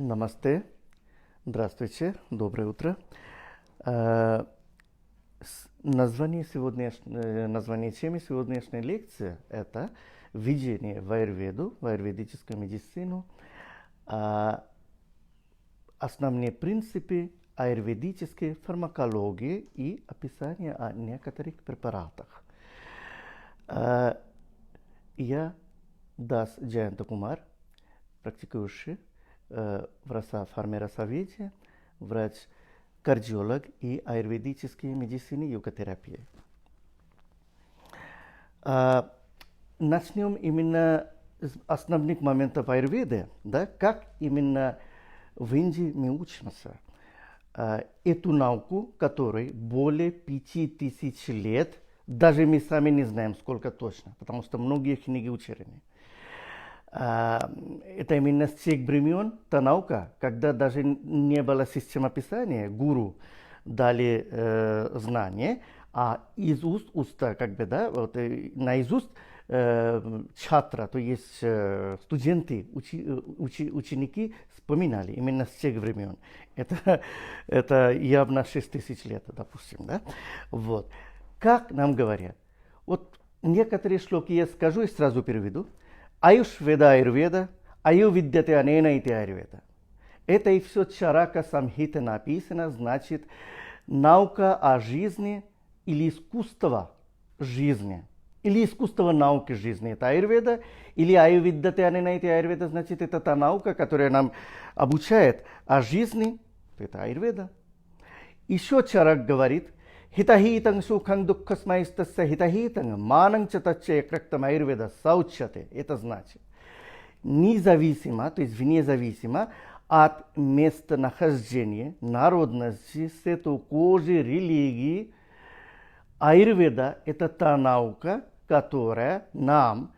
Намасте, здравствуйте, доброе утро. Э, название темы сегодняшней лекции – это введение в аюрведу, в аюрведическую медицину, основные принципы аюрведической фармакологии и описание о некоторых препаратах. Я Дас Джаянта Кумар, практикующий в фармеросовете, врач-кардиолог и аюрведической медицины и йога-терапии. Начнем именно с основных моментов аюрведы, да, как именно в Индии мы учимся. Эту науку, которой более 5000 лет, даже мы сами не знаем, сколько точно, потому что многие книги утеряны. Это именно с тех времен та наука, когда даже не было системы писания, гуру дали знания, а из уст уста, наизусть чатра, то есть студенты, ученики вспоминали именно с тех времен. Это явно 6000 лет, допустим, да? Вот. Как нам говорят? Вот некоторые шлоки я скажу и сразу переведу. Аюшведа аюрведа, аю виддяте анена ити аюрведа. Это и все Чарака Самхита написано, значит, наука о жизни или искусство жизни, или искусство науки жизни. Это аюрведа, или аю виддяте анена ити аюрведа, значит, это та наука, которая нам обучает о жизни, это аюрведа. Еще Чарак говорит, Хитахитанг суханг дукхасмайстасса хитахитанг мананг чатаче крактам аюрведа саучате. Это значит, независимо, то есть вне зависимо от местонахождения, народности, цвету кожи, религии, аюрведа – это та наука, которая нам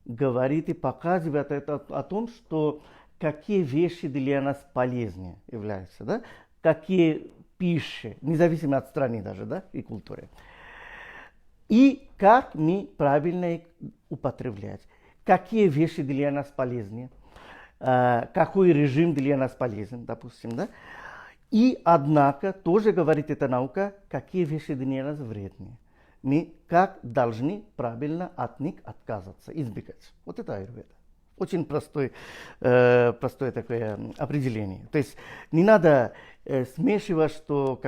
говорит и показывает о том, что какие вещи для нас полезны являются, да? Какие пищи, независимо от страны даже, да, и культуры. И как мы правильно их употреблять. Какие вещи для нас полезны, какой режим для нас полезен, допустим, да. И, однако, тоже говорит эта наука, какие вещи для нас вредны. Мы как должны правильно от них отказаться, избегать. Вот это аюрведа. Очень простое такое определение. То есть не надо смешивать, что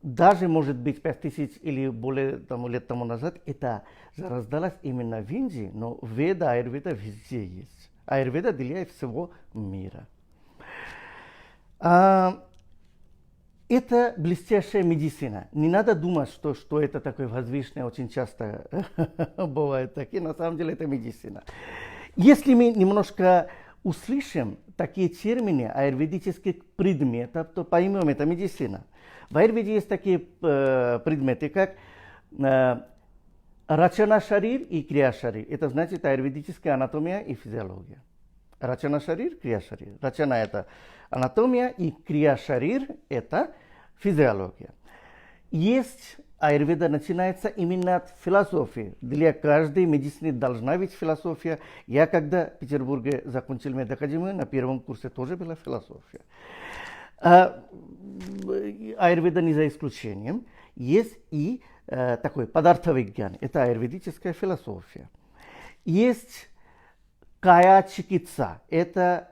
даже, может быть, 5000 или более лет тому назад это зарождалось именно в Индии, но веда, аюрведа везде есть. Аюрведа для всего мира. Это блестящая медицина. Не надо думать, что это такое возвышенное, очень часто бывает такие. На самом деле это медицина. Если мы немножко услышим такие термины аюрведических предметов, то поймем, это медицина. В аюрведе есть такие предметы, как рачана шарир и крия шарир. Это значит аюрведическая анатомия и физиология. Рачана шарир, крия шарир. Рачана – это анатомия, и крия шарир – это физиология. Есть аюрведа начинается именно от философии. Для каждой медицины должна быть философия. Я когда в Петербурге закончил медакадемию, на первом курсе тоже была философия. Аюрведа не за исключением. Есть и такой падартха-вигьян. Это аюрведическая философия. Есть кая-чикитса. Это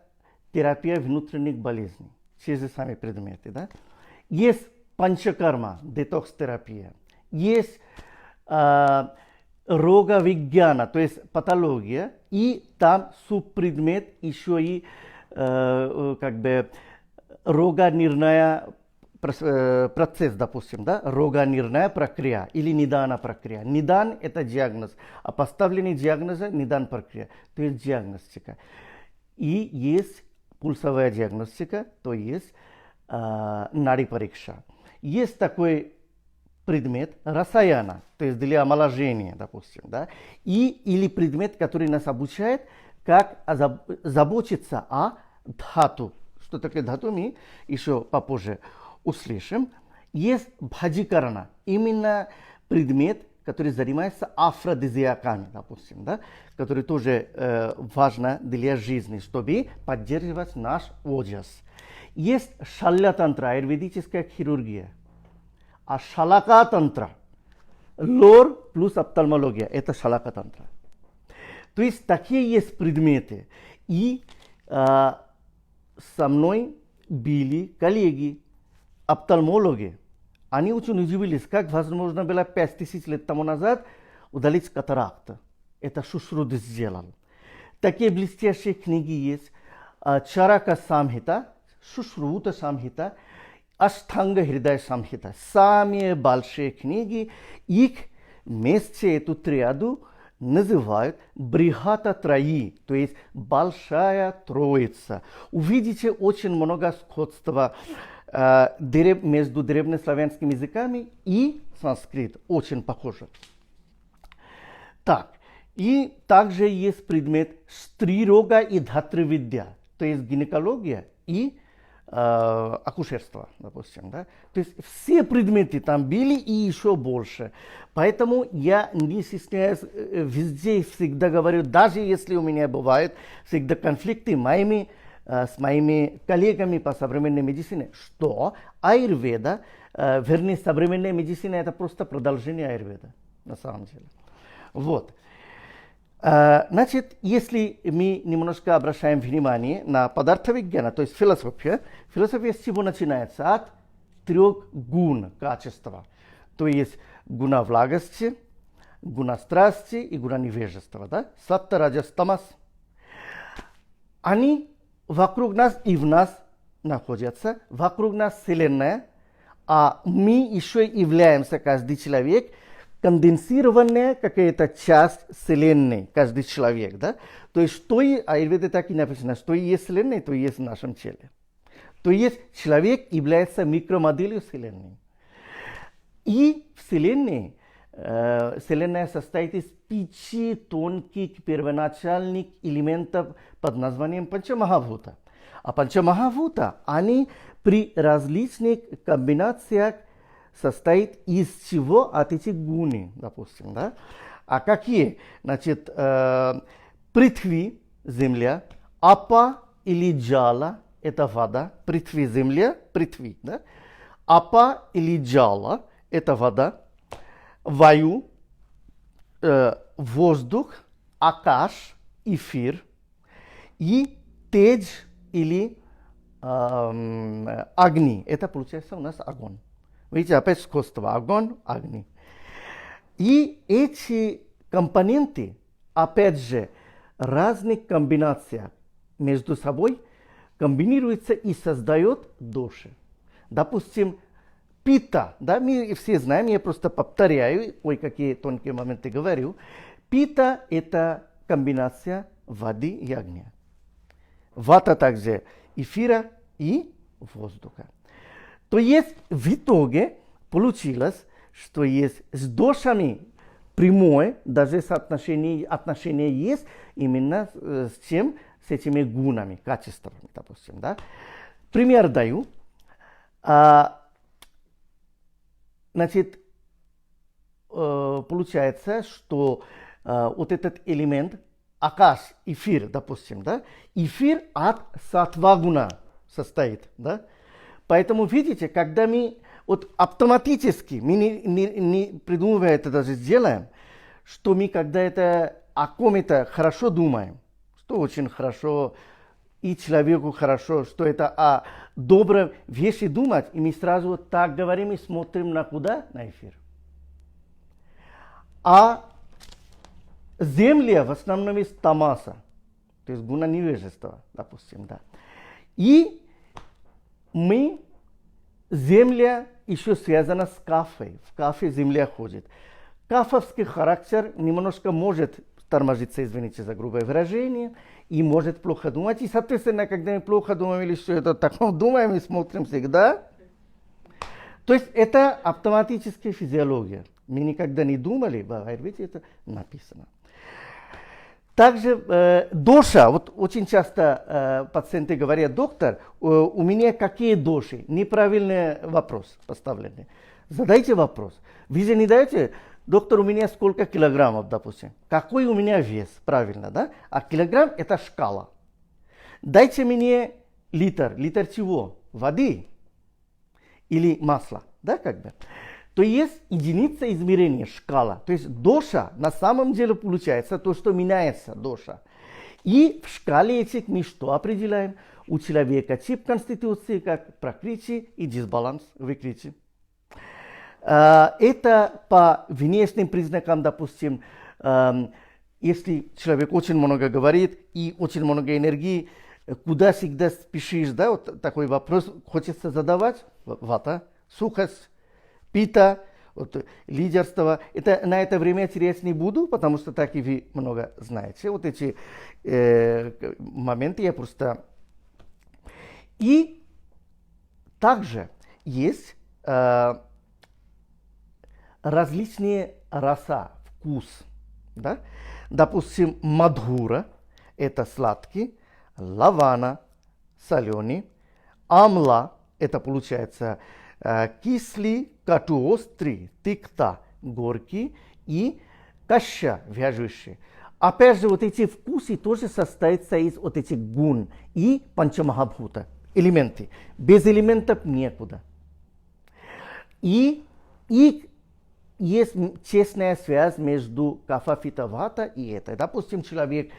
терапия внутренних болезней. Те же самые предметы. Да? Есть панчакарма, детокс-терапия. Есть рога-вигьяна, то есть патология, и там субпредмет еще и рога-нирная процесс, допустим, да? Рога-нирная прокрия или нидана прокрия. Нидан – это диагноз, а поставленный диагноза – нидан прокрия, то есть диагностика. И есть пульсовая диагностика, то есть нади парикша. Есть такой предмет расаяна, то есть для омоложения, допустим, да, или предмет, который нас обучает, как заботиться о дхату. Что такое дхату, мы еще попозже услышим. Есть бхаджикарана, именно предмет, который занимается афродизиаками, допустим, да, который тоже важно для жизни, чтобы поддерживать наш ужас. Есть шалля-тантра, аюрведическая хирургия, а шалака-тантра, лор плюс офтальмология, это шалака-тантра. То есть такие есть предметы. И со мной были коллеги, офтальмологи. Они очень удивились, как возможно было 5000 лет тому назад удалить катаракта. Это Шушруд сделал. Такие блестящие книги есть. Чарака Самхита, Шушрута Самхита, Аштанга Хридай Самхита. Самые большие книги. Их вместе эту триаду называют Брихата Траи, то есть Большая Троица. Увидите очень много сходства между древнеславянскими языками и санскрит. Очень похоже. Так, и также есть предмет Штрирога и Дхатривидья, то есть гинекология и акушерство, допустим. Да? То есть все предметы там были и еще больше. Поэтому я не стесняюсь, везде всегда говорю, даже если у меня бывают всегда конфликты с моими коллегами по современной медицине, что аюрведа, вернее, современная медицина это просто продолжение аюрведа, на самом деле. Вот. Значит, если мы немножко обращаем внимание на Падартха-вигьяна, то есть философия с чего начинается? От 3 гун качества. То есть гуна влагости, гуна страсти и гуна невежества. Да? Сатта, раджас, тамас. Они вокруг нас и в нас находятся, вокруг нас Вселенная, а мы еще являемся, каждый человек, конденсированная какая-то часть Вселенной, каждый человек, да? То есть, что и аюрведе так и написано, что и есть Вселенная, то и есть в нашем теле. То есть, человек является микромоделью Вселенной. И Вселенная состоит из 5 тонких первоначальных элементов под названием Панчамахабхута. А Панчамахабхута, они при различных комбинациях состоит из чего? От этих гуни, допустим, да? А какие? Значит, притхви, земля, апа или джала, это вода, притхви, земля, притхви, да? Апа или джала, это вода, ваю, воздух, акаш, эфир, и тедж или огни, это получается у нас огонь. Видите, опять сходство. Огонь, огни. И эти компоненты, опять же, разных комбинациях между собой комбинируются и создают доши. Допустим, пита, да, мы все знаем, я просто повторяю, какие тонкие моменты говорю. Пита – это комбинация воды и огня. Вата также эфира и воздуха. То есть в итоге получилось, что есть с дошами прямое, даже отношение есть именно с чем? С этими гунами, качествами, допустим. Да? Пример даю. Значит, получается, что вот этот элемент, акаш, эфир, допустим, да? Эфир от сатвагуна состоит, да? Поэтому, видите, когда мы вот автоматически, мы не придумывая это даже сделаем, что мы когда это о ком-то хорошо думаем, что очень хорошо и человеку хорошо, что это о доброй вещи думать, и мы сразу так говорим и смотрим на куда? На эфир. А земля в основном из тамаса, то есть гуна невежества, допустим, да. И земля еще связана с кафой. В кафе земля ходит. Кафовский характер немножко может тормозиться, извините за грубое выражение, и может плохо думать. И, соответственно, когда мы плохо думаем или что это такое, думаем и смотрим всегда. То есть это автоматическая физиология. Мы никогда не думали, в аюрведе это написано. Также доша, вот очень часто пациенты говорят, доктор, у меня какие доши? Неправильный вопрос поставленный. Задайте вопрос. Вы же не даете доктор, у меня сколько килограммов, допустим. Какой у меня вес, правильно, да? А килограмм – это шкала. Дайте мне литр. Литр чего? Воды или масла, да, как бы. То есть единица измерения, шкала. То есть доша на самом деле получается то, что меняется доша. И в шкале этих мы что определяем? У человека тип конституции, как пракрити и дисбаланс викрити. Это по внешним признакам, допустим, если человек очень много говорит и очень много энергии, куда всегда спешишь, да, вот такой вопрос хочется задавать. Вата, сухость, пита, вот, лидерство. Это, на это время терять не буду, потому что так и вы много знаете. Вот эти моменты я просто... И также есть различные раса, вкус. Да? Допустим, мадхура – это сладкий, лавана – соленый, амла – это получается кислый, катуострый, тикта – горький и каща – вяжущий. Опять же, вот эти вкусы тоже состоятся из вот этих гун и панчамахабхута, элементы. Без элементов некуда. И есть тесная связь между кафа-фита-вата и это. Допустим, человек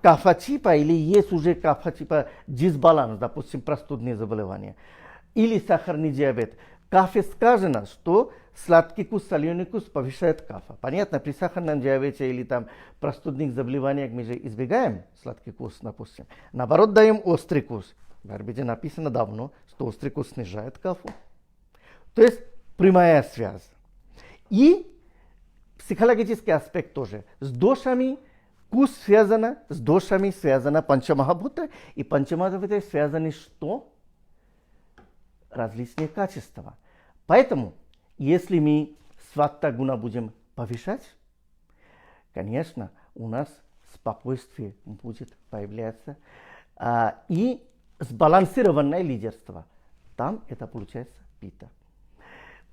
кафа-типа или есть уже кафа-типа дисбаланс, допустим, простудные заболевания. Или сахарный диабет. Кафе сказано, что сладкий вкус, соленый вкус повышает кафа. Понятно, при сахарном диабете или там простудных заболеваниях мы же избегаем сладкий вкус, допустим. Наоборот, даем острый вкус. В Арбиде написано давно, что острый вкус снижает кафу. То есть прямая связь. И психологический аспект тоже. С дошами вкус связано, с дошами связано панчамахабхута, и панчамахабхута связаны что? Различные качества. Поэтому, если мы сватта гуна будем повышать, конечно, у нас спокойствие будет появляться. И сбалансированное лидерство. Там это получается пита.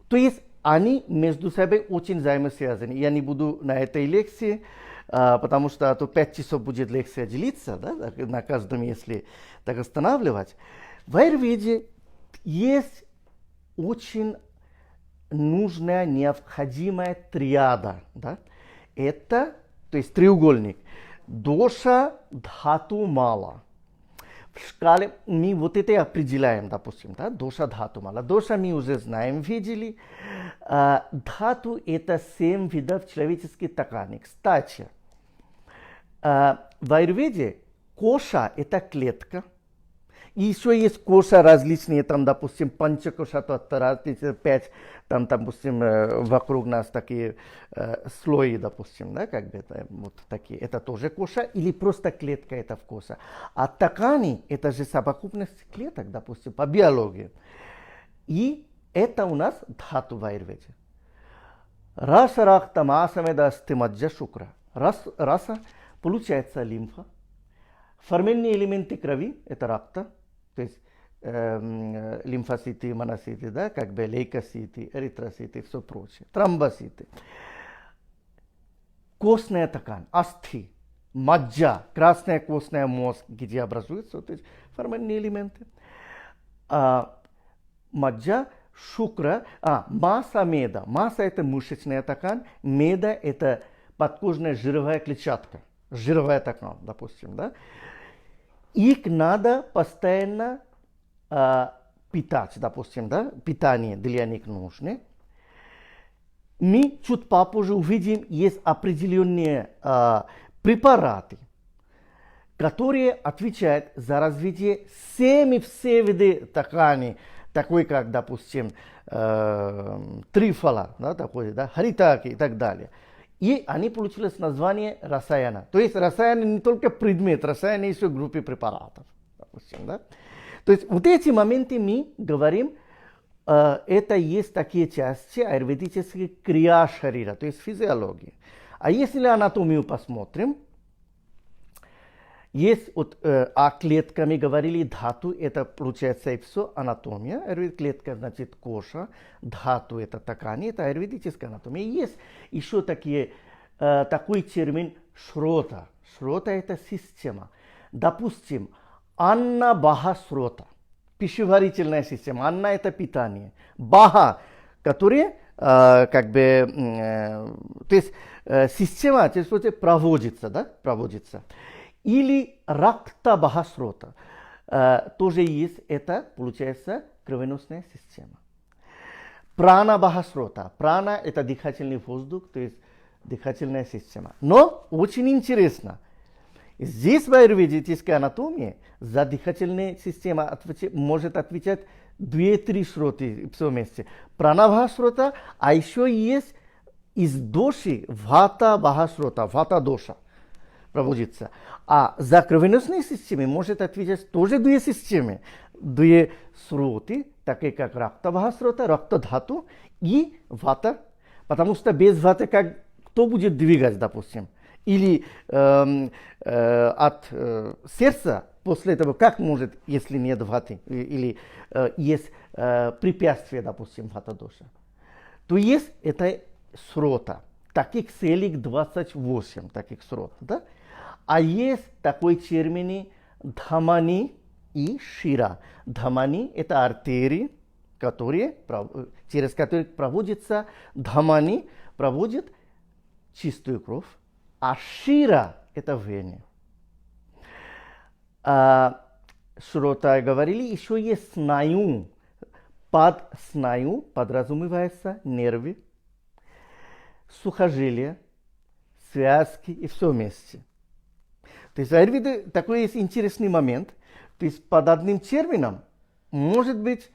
То есть они между собой очень взаимосвязаны. Я не буду на этой лекции, потому что а то 5 часов будет лекция делиться, да, на каждом, если так останавливать. В аюрведе есть очень нужная, необходимая триада. Да? Это, то есть треугольник. Доша, дхату, мала. В шкале мы вот это определяем, допустим, да? Доша, дхату, мала. Доша мы уже знаем, видели. Дхату – это 7 видов человеческих тканей. Кстати, в аюрведе коша – это клетка. И еще есть коша различные, там, допустим, панчакоша, 5, там, допустим, вокруг нас такие слои, допустим, да, как бы это, вот такие. Это тоже коша, или просто клетка, это коша. А ткани – это же совокупность клеток, допустим, по биологии. И это у нас дхату в аюрведе. Раса рахта масамеда стимаджа шукра. Раса получается лимфа. Формальные элементы крови – это ракта, то есть лимфоциты, моноциты, да, как бы лейкоциты, эритроциты и все прочее. Тромбоциты. Костная ткань, астхи, маджа, красная костная мозг, где образуются вот эти формальные элементы. Маджа, шукра, масса меда. Масса – это мышечная ткань, меда – это подкожная жировая клетчатка. Жировая ткань, допустим, да. Их надо постоянно питать, допустим, да, питание для них нужно. Мы чуть попозже увидим, есть определенные препараты, которые отвечают за развитие все виды тканей, такой как, допустим, трифола, да, такой, да, харитаки и так далее. И они получили название расаяна. То есть расаяна не только предмет, расаяна еще группы препаратов. Допустим, да? То есть вот эти моменты мы говорим, это есть такие части аюрведической крия шарира, то есть физиологии. А если анатомию посмотрим, Есть вот о клетками говорили, ධату это получается и все анатомия. Аюрвед клетка значит кожа, ධату это ткани, это аюрведическая анатомия. Есть еще такой термин шрота. Шрота это система. Допустим, анна баха шрота. Пищеварительная система. Анна это питание. Баха, которые то есть система проводится, да, проводится. Или ракта бахасрота. Тоже есть, это получается кровеносная система. Прана бахасрота. Прана это дыхательный воздух, то есть дыхательная система. Но очень интересно. Здесь в аюрведической анатомии за дыхательную систему может отвечать 2-3 шроты все вместе. Прана бахасрота, а еще есть из доши вата бахасрота, вата доша проводится. А за кровеносные системы может отвечать тоже 2 системы, 2 сроты, такие как ракта бахасрота, ракта dhatu и вата. Потому что без ваты кто будет двигать, допустим? Или от сердца после этого, как может, если нет ваты, или есть препятствие, допустим, вата-доша, то есть это срота. Таких целых 28 таких срот. Да? А есть такой термин дхамани и шира. Дхамани это артерии, через которые проводится дхамани, проводит чистую кровь, а шира это вены. Шрота говорили, еще есть снаю. Под снаю подразумевается нервы, сухожилия, связки и все вместе. То есть в аюрведе такой есть интересный момент. То есть под одним термином может быть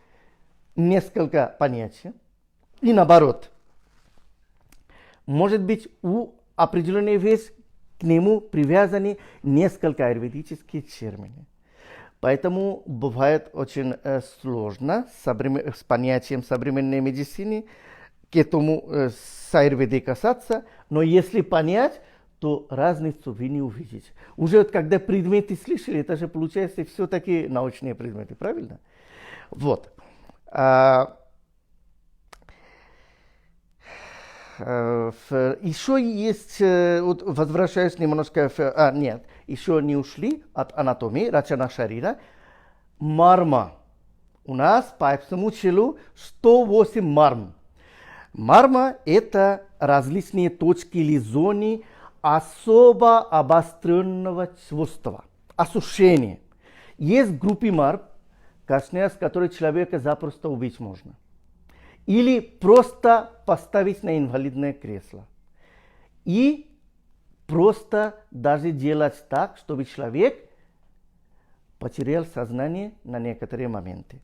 несколько понятий. И наоборот. Может быть у определенной вещи к нему привязаны несколько аюрведических терминов. Поэтому бывает очень сложно с понятием современной медицины к этому с аюрведой касаться, но если понять, то разницу вы не увидите. Уже вот когда предметы слышали, это же получается все-таки научные предметы, правильно? Вот. Еще есть, вот возвращаюсь немножко, нет, еще не ушли от анатомии, рачана шарира. Марма. У нас по всему телу 108 марм. Марма это различные точки или зоны особо обостренного чувства, осушения. Есть группы марм, с которой человека запросто убить можно. Или просто поставить на инвалидное кресло. И просто даже делать так, чтобы человек потерял сознание на некоторые моменты.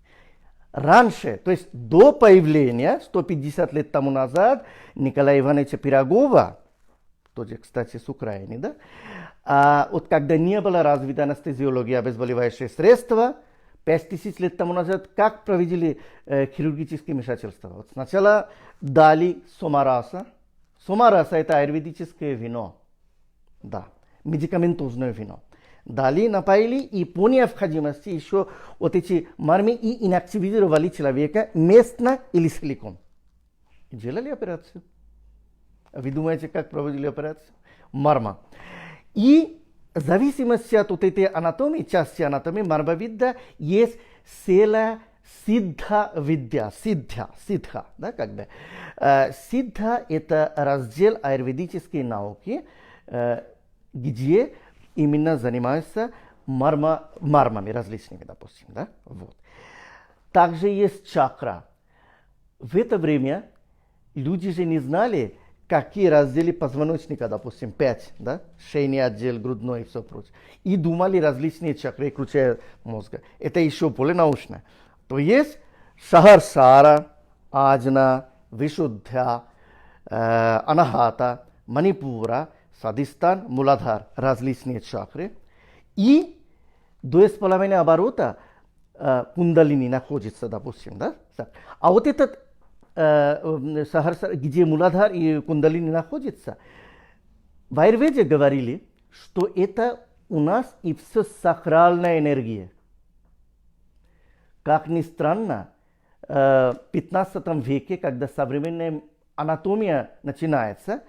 Раньше, то есть до появления, 150 лет тому назад, Николая Ивановича Пирогова, тоже, кстати, с Украины, да, вот когда не была развита анестезиология, обезболивающие средства, 5000 лет тому назад, как проводили хирургические вмешательства? Вот сначала дали сомараса. Сомараса это аюрведическое вино. Да, медикаментозное вино. Дали, напоили и по необходимости еще вот эти мармы и инактивизировали человека местно или целиком. И делали операцию. Вы думаете, как проводили операцию? Марма. И в зависимости от вот этой анатомии, части анатомии мармавидда, есть села сиддха видья, сиддха, да, как бы. Сиддха это раздел аюрведической науки, где именно занимаются мармами различными, допустим, да, вот. Также есть чакра. В это время люди же не знали, какие разделы позвоночника, допустим, 5, да, шейный отдел, грудной и все прочее. И думали различные чакры, включая мозга. Это еще более научно. То есть Сахарсара, Аджна, Вишуддхя, Анахата, Манипура, Садистан, Муладхар, различные чакры. И 2,5 оборота кундалини находится, допустим, да. А вот этот Сахарсара, где Муладхар и кундалини находятся, в аюрведе говорили, что это у нас и все сакральная энергия. Как ни странно, в 15 веке, когда современная анатомия начинается,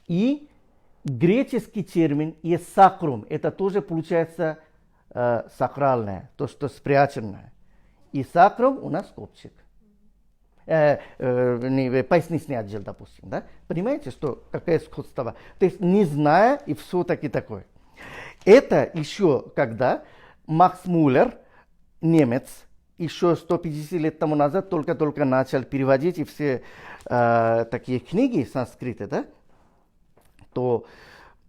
и греческий термин и сакрум, это тоже получается сакральное, то, что спрятанное. И сакрум у нас копчик. Поясничный отдел, допустим. Да? Понимаете, что какое сходство? То есть не зная и все-таки такое. Это еще когда Макс Муллер, немец, еще 150 лет тому назад только начал переводить и все такие книги санскриты, да? То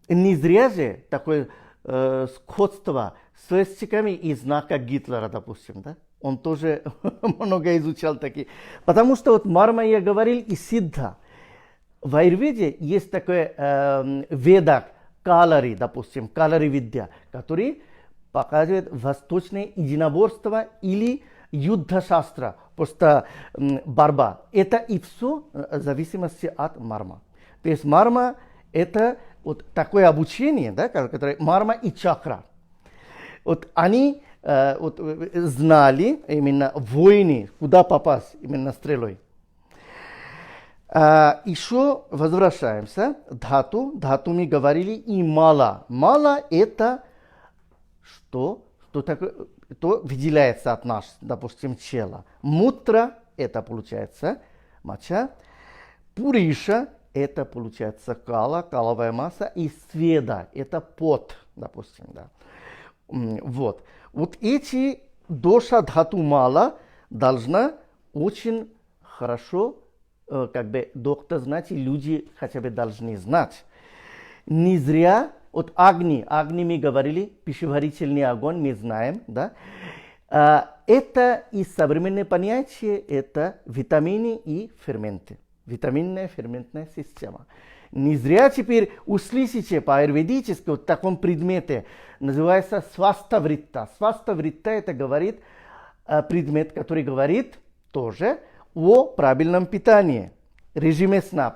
не зря же такое сходство с свастиками и знака Гитлера, допустим, да? Он тоже много изучал такие. Потому что вот Марма я говорил и Сиддха. В аюрведе есть такой ведак, калари, допустим, калари видья, который показывает восточное единоборство или юдха-шастра, просто борьба. Это и все в зависимости от марма. То есть марма это вот такое обучение, да, которое марма и чакра. Вот они вот, знали именно войны, куда попасть именно стрелой. Еще возвращаемся. Дхату мы говорили и мала. Мала это что такое, то выделяется от нас, допустим, тела. Мутра это получается моча. Пуриша это получается кала, каловая масса. И сведа это пот, допустим, да. Вот эти доша дхату мала должна очень хорошо, как бы доктор знать, и люди хотя бы должны знать. Не зря, вот огни мы говорили, пищеварительный огонь, мы знаем, да. Это и современное понятие, это витамины и ферменты. Витаминная ферментная система. Не зря теперь услышите по аюрведически вот таком предмете, называется сваставритта. Сваставритта это говорит предмет, который говорит тоже о правильном питании. Режиме сна,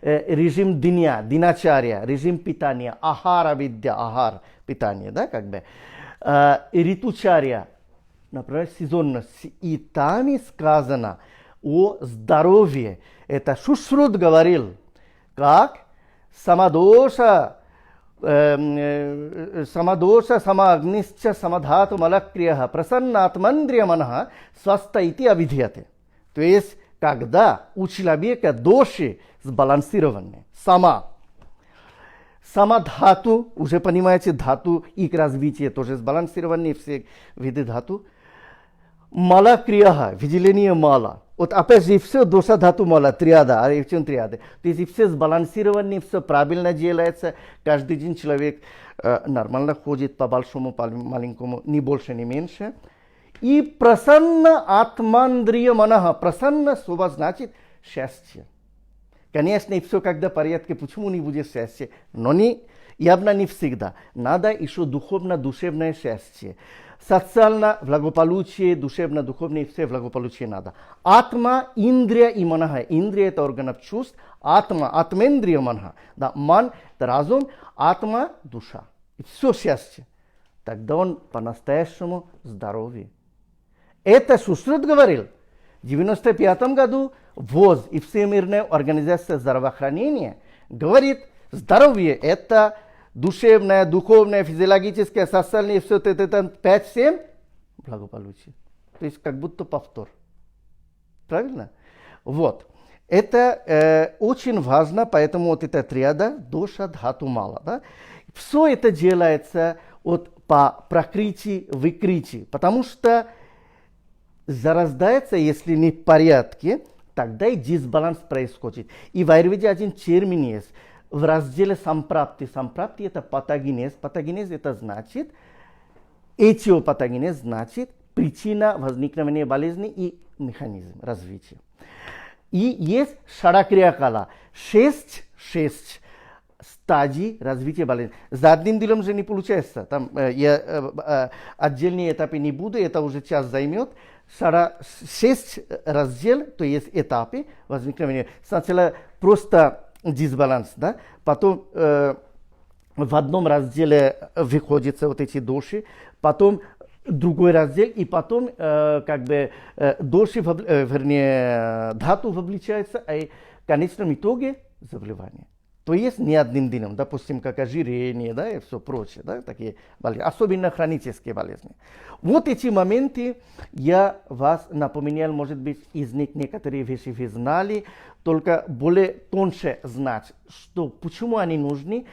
режим дня, диначарья, режим питания, ахара видья, ахар, питание, да, как бы. Ритучарья, например, сезонность. И там и сказано о здоровье. Это Шушрут говорил. Как самадоша, самагнисча, самадхату малакрия, прасаннатмандрия манаха, сваста ити авидхияте. То есть, когда у человека доши сбалансированы, самадхату, уже понимаете, дхату, их развитие тоже сбалансированы, все виды дхату, малакрия, выделение мала. Вот опять же все доша дхату мала, триада, а в чем триады. То есть все сбалансированы, все правильно делается. Каждый день человек нормально ходит по большому, по маленькому, ни больше, ни меньше. И прасанна атмандрия манаха. Прасанна слово значит счастье. Конечно, и все когда в порядке, почему не будет счастья? Но явно не всегда. Надо еще духовно-душевное счастье. Социально благополучие, душевно-духовное, все благополучие надо. Атма, индрия и манаха. Индрия это органов чувств. Атма, атмендрия манаха. Да, ман, это разум. Атма, душа. И все счастье. Тогда он по-настоящему здоровый. Это Шушрут говорил. В 1995 году ВОЗ и Всемирная организация здравоохранения говорит, здоровье это душевное, духовное, физиологическое, социальное, все это 5-7 благополучие. То есть как будто повтор. Правильно? Вот. Это очень важно, поэтому вот эта триада доша дхату мала. Да? Все это делается вот по прокрити, выкрити, потому что зарождается, если не в порядке, тогда и дисбаланс происходит. И в аюрведе один термин есть. В разделе сампрапти. Сампрапти это патогенез. Патогенез это значит, этиопатогенез значит причина возникновения болезни и механизм развития. И есть шаракриякала. 6 стадий развития болезни. За одним делом же не получается. Там я отдельные этапы не буду, это уже час займет. 6 раздел, то есть этапы возникновения. Сначала просто дисбаланс, да? Потом в одном разделе выходятся вот эти доши, потом другой раздел, и потом как бы доши, вернее, дату вовлечается, а в конечном итоге заболевание. То есть не одним днем, допустим, как ожирение, да, и все прочее, да, такие болезни, особенно хронические болезни. Вот эти моменты я вас напоминал, может быть, из них некоторые вещи вы знали, только более тоньше знать, что, почему они нужны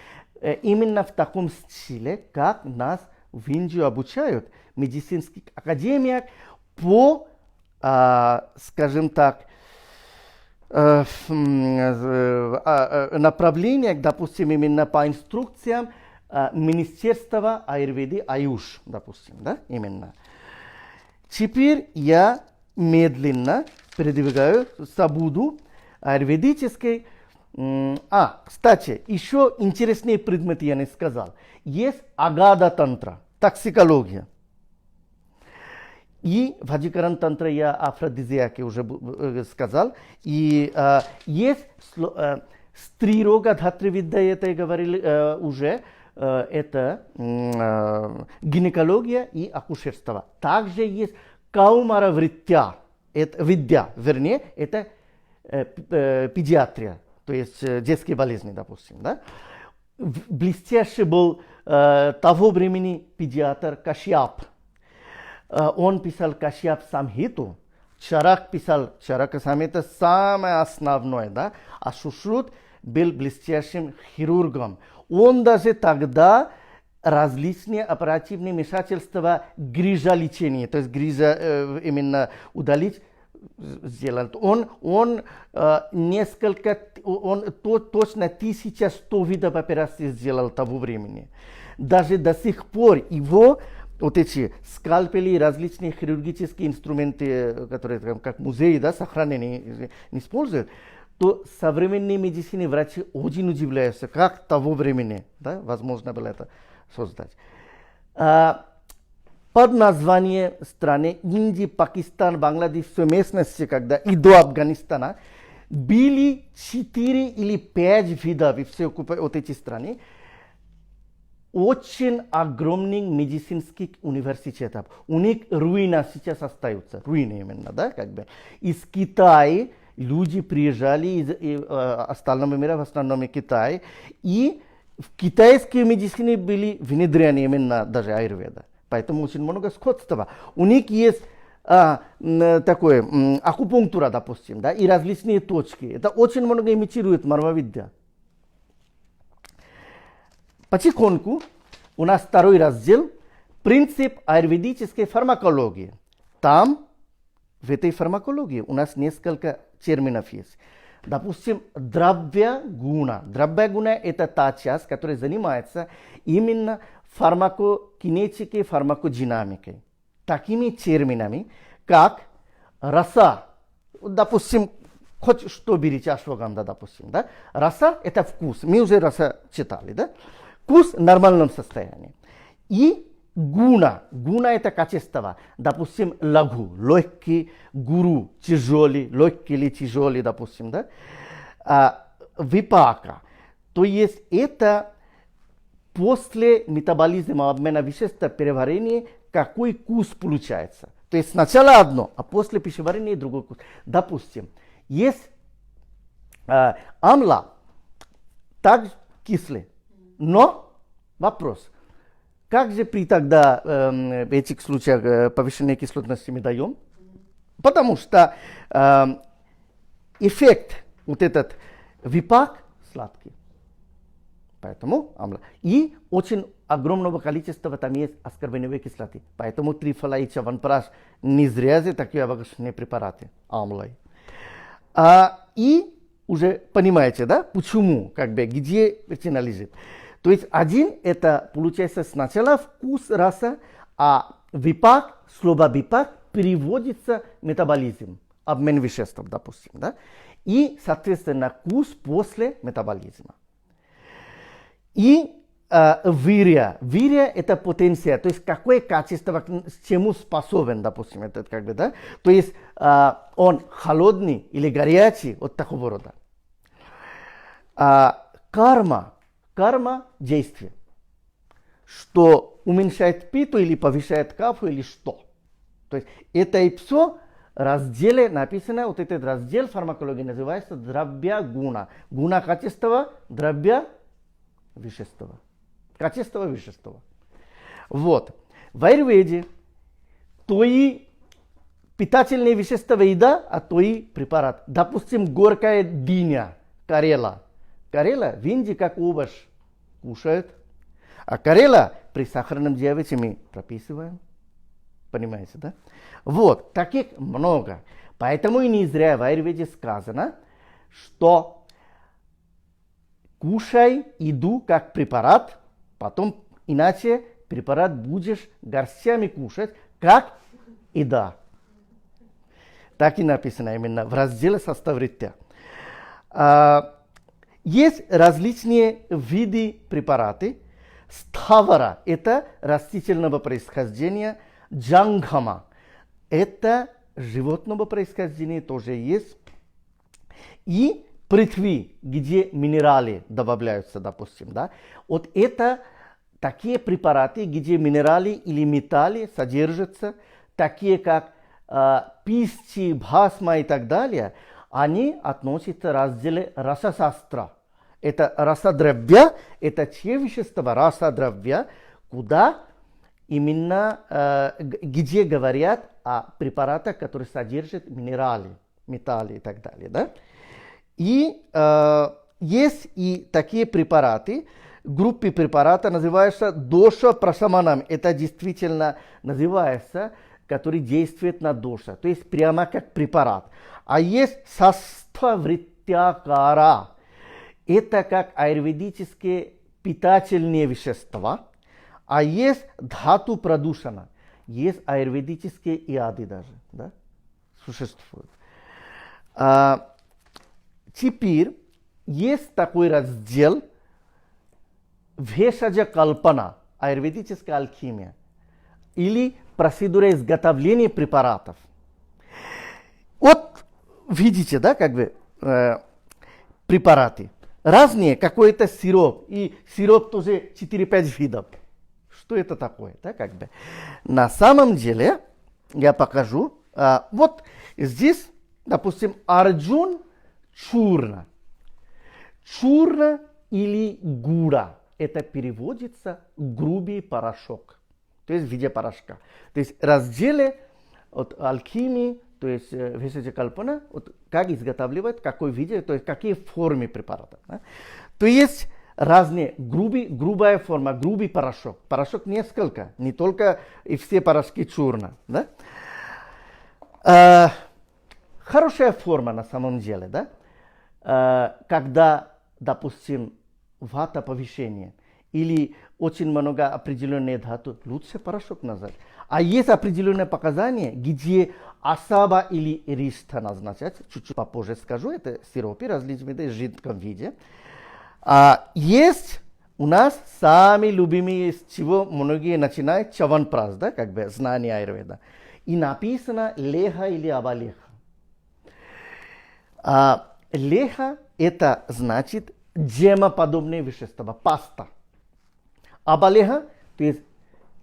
именно в таком стиле, как нас в Индию обучают в медицинских академиях по, скажем так, направлениях, допустим, именно по инструкциям Министерства Аюрведы Аюш, допустим, да, именно. Теперь я медленно передвигаю забуду аюрведической. Кстати, еще интересные предметы я не сказал. Есть агада тантра, токсикология. И Ваджикаран тантра я афродизиаки уже сказал. И есть стрирога дхатривидда, это я говорил уже, это гинекология и акушерство. Также есть каумара вритья, это видья, вернее, это педиатрия, то есть детские болезни, допустим. Да? Блестящий был того времени педиатр Кашьяп. Он писал Кашьяп Самхиту, Чарак писал Чарака Самхита, самое основное, да? А Шушрут был блестящим хирургом. Он даже тогда различные оперативные вмешательства грижа лечения, то есть грижа именно удалить, сделал. Он точно 1100 видов операций сделал того времени. Даже до сих пор его вот эти скальпели, различные хирургические инструменты, которые как музеи, да, сохранены, не используют, то современные медицины врачи очень удивляются, как того времени, да, возможно было это создать. Под названием страны Индия, Пакистан, Бангладеш, все местности, когда и до Афганистана, были 4 или 5 видов, и все вот эти страны, очень огромных медицинских университетов. У них руины сейчас остаются, руины именно, да, как бы. Из Китая люди приезжали из остального мира, в основном и Китай, и в китайской медицине были внедрены именно даже аюрведа. Поэтому очень много сходства. У них есть такое акупунктура, допустим, да, и различные точки. Это очень много имитирует мармавидья. Потихоньку у нас второй раздел «Принцип аюрведической фармакологии». Там, в этой фармакологии, у нас несколько терминов есть. Допустим, дравья-гуна. Дравья-гуна – это та часть, которая занимается именно фармакокинетикой, фармакодинамикой. Такими терминами, как раса. Допустим, хоть что берите, ашваганда, допустим. Да? Раса – это вкус. Мы уже раса читали. Да? Вкус в нормальном состоянии. И гуна. Гуна – это качество. Допустим, лагу, легкий, гуру, тяжелый, легкий или тяжелый, допустим. Да? Випака. То есть это после метаболизма, обмена веществ, переварения, какой вкус получается. То есть сначала одно, а после пищеварения другой вкус. Допустим, есть амла, так кислый. Но вопрос, как же при тогда в этих случаях повышенной кислотности мы даем? Потому что эффект, вот этот випак, сладкий. Поэтому амла. И очень огромного количества там есть аскорбиновой кислоты. Поэтому трифала и чаванпраш не зря такие овощные препараты амлой. И уже понимаете, да, почему, как бы, где причина лежит. То есть один это получается сначала вкус раса, а випак, слово випак переводится метаболизм, обмен веществ, допустим, да, и, соответственно, вкус после метаболизма. И вирья. Вирья – это потенция, то есть какое качество, к чему способен, допустим, это как бы, да, то есть он холодный или горячий, вот такого рода. Карма. Карма – действие. Что уменьшает питу или повышает кафу или что. То есть это и все в разделе написано, вот этот раздел фармакологии называется дравья гуна. Гуна – качество, дравья – вещество. Качество вещества. Вот. В аюрведе твои питательные вещества еда, а твои препарат. Допустим, горькая диня, карела. Карела в Индии как овощ кушают. А карела при сахарном диабете мы прописываем. Понимаете, да? Вот, таких много. Поэтому и не зря в аюрведе сказано, что кушай еду как препарат, потом иначе препарат будешь горстями кушать, как еда. Так и написано именно в разделе состав ритья. Есть различные виды препараты. Ставара – это растительного происхождения. Джангхама – это животного происхождения, тоже есть. И притви, где минералы добавляются, допустим. Да? Вот это такие препараты, где минералы или металлы содержатся, такие как писти, бхасма и так далее, они относятся к разделу расасастра. Это расадравья, это те вещества расадравья, куда именно, где говорят о препаратах, которые содержат минералы, металлы и так далее. Да? И есть и такие препараты, группы препаратов называются доша прасаманам. Это действительно называется, который действует на доша, то есть прямо как препарат. А есть саствавриттякара. Это как аюрведические питательные вещества. А есть дхату прадушана. Есть аюрведические яды даже. Да? Существуют. Теперь есть такой раздел Вешаджа калпана, аюрведическая алхимия. Или процедура изготовления препаратов. Вот видите, да, как бы препараты. Разные, какой-то сироп. И сироп тоже 4-5 видов. Что это такое, да, как бы. На самом деле, я покажу. Вот здесь, допустим, Арджун чурна. Чурна или гура. Это переводится грубый порошок. То есть в виде порошка. То есть в разделе от алхимии, то есть Вешаджа калпана, вот как изготавливают, какой виде, то есть какие формы препаратов. Да? То есть разные, грубая форма, грубый порошок. Порошок несколько, не только и все порошки чурна. Да? Хорошая форма на самом деле, да? Когда, допустим, вата повышения или очень много определенных дату, лучше порошок назвать. А есть определенные показания, где асаба или риста назначать. Чуть-чуть попозже скажу, это сиропы различные в жидком виде. Есть у нас самые любимые, с чего многие начинают, чаванпрас, да, как бы знание аюрведа. И написано леха или абалеха. Леха это значит джемоподобные вещества, паста. Абалеха, то есть,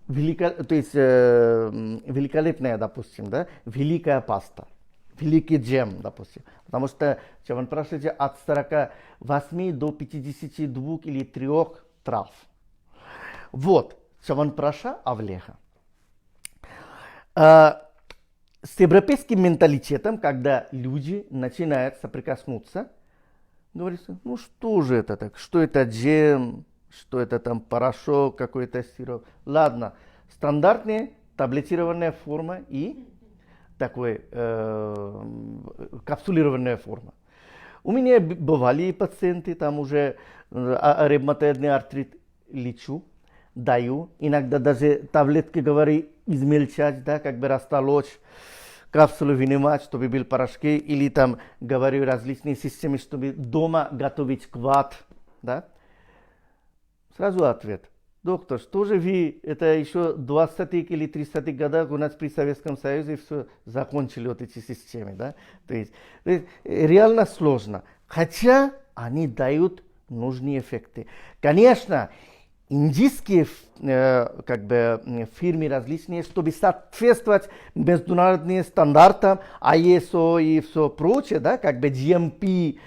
великолепная, допустим, да, великая паста, великий джем, допустим. Потому что чаванпраш от 48 до 52 или 3 трав. Вот, чаванпраша авлеха. С европейским менталитетом, когда люди начинают соприкоснуться, говорится, ну что же это так, что это джем, что это там порошок, какой-то сироп. Ладно, стандартная таблетированная форма и такой капсулированная форма. У меня бывали пациенты, там уже ревматоидный артрит лечу, даю. Иногда даже таблетки, говорю, измельчать, да, как бы растолочь, капсулу вынимать, чтобы был порошки. Или там, говорю, различные системы, чтобы дома готовить квад, да. Сразу ответ. Доктор, что же вы, это еще 20-х или 30-х годах у нас при Советском Союзе все закончили вот эти системы, да? То есть реально сложно. Хотя они дают нужны эффекты. Конечно, индийские как бы фирмы различные, чтобы соответствовать международным стандартам, ISO и все прочее, да, как бы GMP,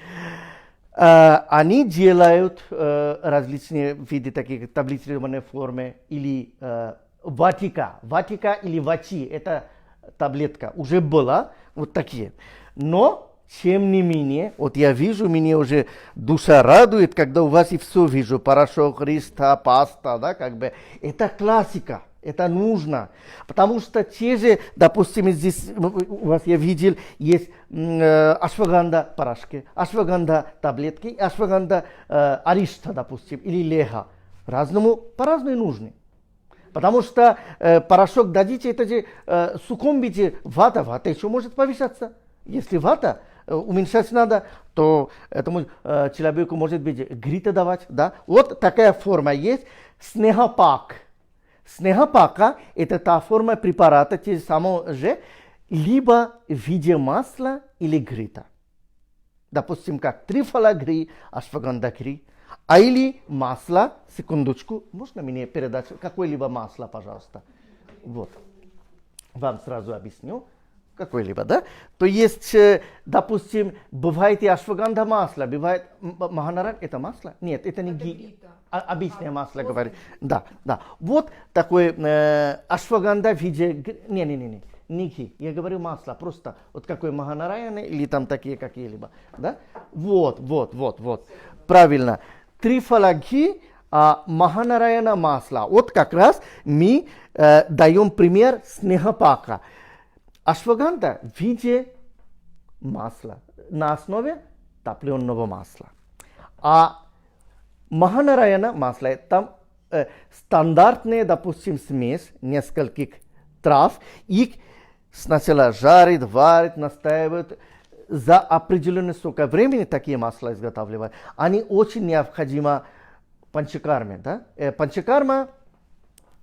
они делают различные виды таких таблицированной формы или ватика. Ватика или вати, это таблетка, уже была, вот такие. Но, тем не менее, вот я вижу, мне уже душа радует, когда у вас и все вижу, порошок, рис, паста, да, как бы, это классика. Это нужно, потому что те же, допустим, здесь у вас я видел, есть ашваганда порошки, ашваганда таблетки, ашваганда ариста, допустим, или леха. По-разному нужны. Потому что порошок дадите, это же сукомбите вата еще может повышаться. Если вата уменьшать надо, то этому человеку может быть грита давать. Да? Вот такая форма есть, снегопак. Снегопака – это та форма препарата, те самого же, либо в виде масла или грита. Допустим, как трифала гри, ашваганда гри. А или масло, секундочку, можно мне передать какое-либо масло, пожалуйста? Вот, вам сразу объясню. Какой-либо, да? То есть, допустим, бывает и ашваганда масло, бывает маханаран, это масло? Нет, это не ги. Обычное масло, говорит. Да. Вот такое ашваганда в виде... Не ги. Я говорю масло, просто вот какой маханараян или там такие какие-либо, да? Вот. Правильно. Трифала ги, маханараяна масло. Вот как раз мы даем пример снегопака. Ашваганда в виде масла, на основе топленого масла. А маханараяна масло, там стандартная, допустим, смесь нескольких трав. Их сначала жарит, варит, настаивает. За определенное сколько времени такие масла изготавливают. Они очень необходимы панчакарме. Да? Панчакарма,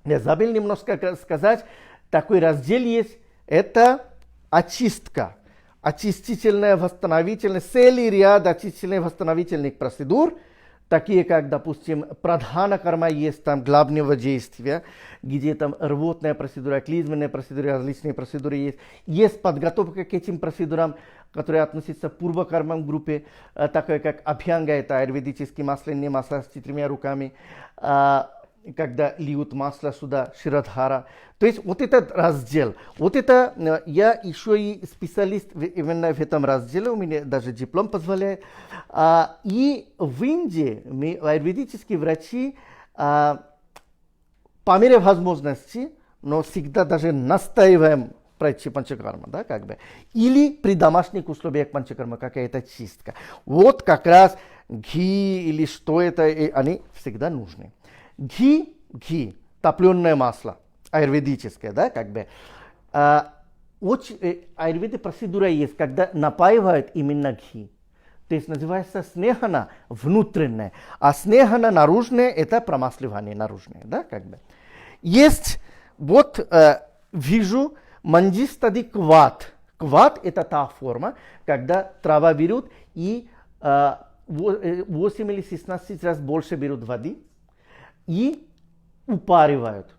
я забыл немножко сказать, такой раздел есть. Это очистка, очистительная, восстановительная, целый ряд очистительных восстановительных процедур, такие как, допустим, прадхана карма есть там главного действия, где там рвотная процедура, клизменная процедура, различные процедуры есть. Есть подготовка к этим процедурам, которые относятся к пурва кармам группе, такое как абхьянга, это аюрведические масляные масла с 4 руками, когда льют масло сюда, ширадхара. То есть вот этот раздел, вот это я еще и специалист именно в этом разделе, у меня даже диплом позволяет. И в Индии мы, аюрведические врачи, по мере возможности, но всегда даже настаиваем пройти панчакарма, да, как бы. Или при домашних условиях панчакарма какая-то чистка. Вот как раз ги или что это, они всегда нужны. Ги, топленое масло, аюрведическое, да, как бы. Аюрведе процедура есть, когда напаивают именно ги. То есть называется снехана внутреннее, а снехана наружное, это промасливание наружное, да, как бы. Есть, вот вижу, мандистади кват. Кват это та форма, когда трава берут и 8 или 16 раз больше берут воды, и упаривают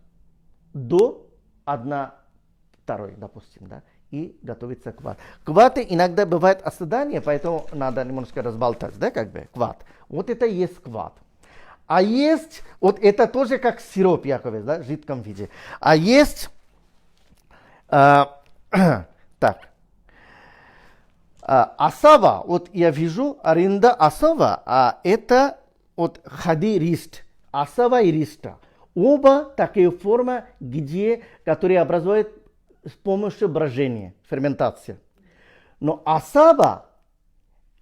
до 1/2, допустим, да, и готовится кват. Кваты иногда бывает оседание, поэтому надо немножко разболтать, да, как бы, кват. Вот это и есть кват. А есть, вот это тоже как сироп, Яковлев, да, в жидком виде. А есть, асава, вот я вижу, аренда асава, это вот хади рист. Асава и риста. Оба такие формы, которые образуют с помощью брожения, ферментации. Но асава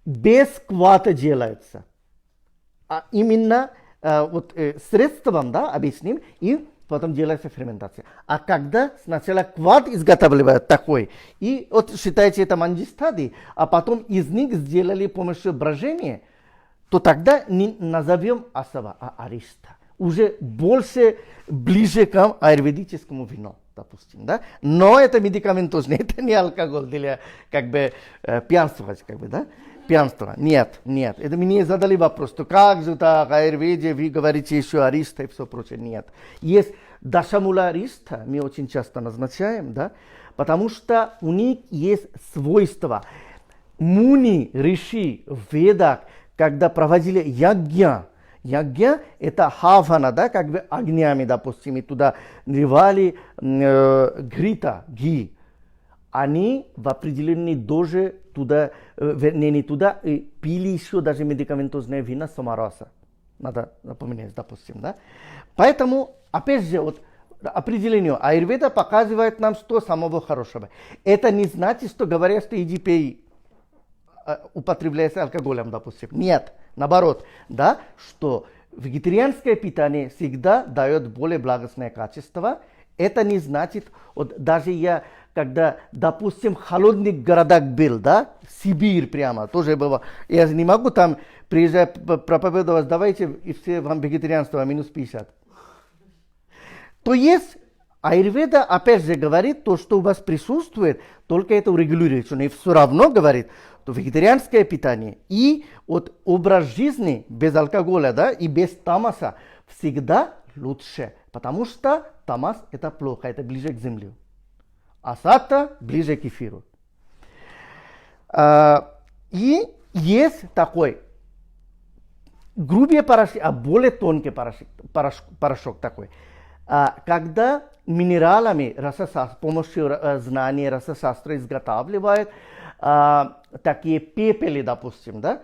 без квата делается. А именно средством, да, объясним, и потом делается ферментация. А когда сначала кват изготавливают такой, и вот считайте это мандистади, а потом из них сделали с помощью брожения, то тогда не назовем асава, а ариста. Уже больше ближе к аюрведическому вину. допустим, да, но это медикаментозно, это не алкоголь для, как бы, пьянствовать, как бы, да, пьянство. Нет, нет, это мне задали вопрос, то как же так, аюрведе вы говорите еще ариста и все прочее, нет. Есть дашамула ариста, мы очень часто назначаем, да, потому что у них есть свойства. Муни, риши, в ведах, когда проводили ягья, ягья это хавана, да, как бы огнями, допустим, и туда наливали грита, ги. Они в определенной дозе туда, вернее не туда, пили еще даже медикаментозное вино самараса. Надо напоминать, допустим, да. Поэтому, опять же, вот определение. Аюрведа показывает нам, что самого хорошего. Это не значит, что говорят, что иди пей, употребляется алкоголем, допустим. Нет, наоборот, да, что вегетарианское питание всегда дает более благостное качество. Это не значит, вот даже я, когда, допустим, в холодных городах был, да, Сибирь прямо, тоже было, я не могу там приезжать проповедовать, давайте и все вам вегетарианство, минус 50. То есть аюрведа опять же говорит, то, что у вас присутствует, только это урегулируется, но и все равно говорит, то вегетарианское питание и вот образ жизни без алкоголя, да, и без тамаса всегда лучше, потому что тамас это плохо, это ближе к земле, а сатта ближе к эфиру. И есть такой грубый порошок, а более тонкий порошок такой. Когда минералами с помощью знаний расошастра изготавливают такие пепели, допустим, да,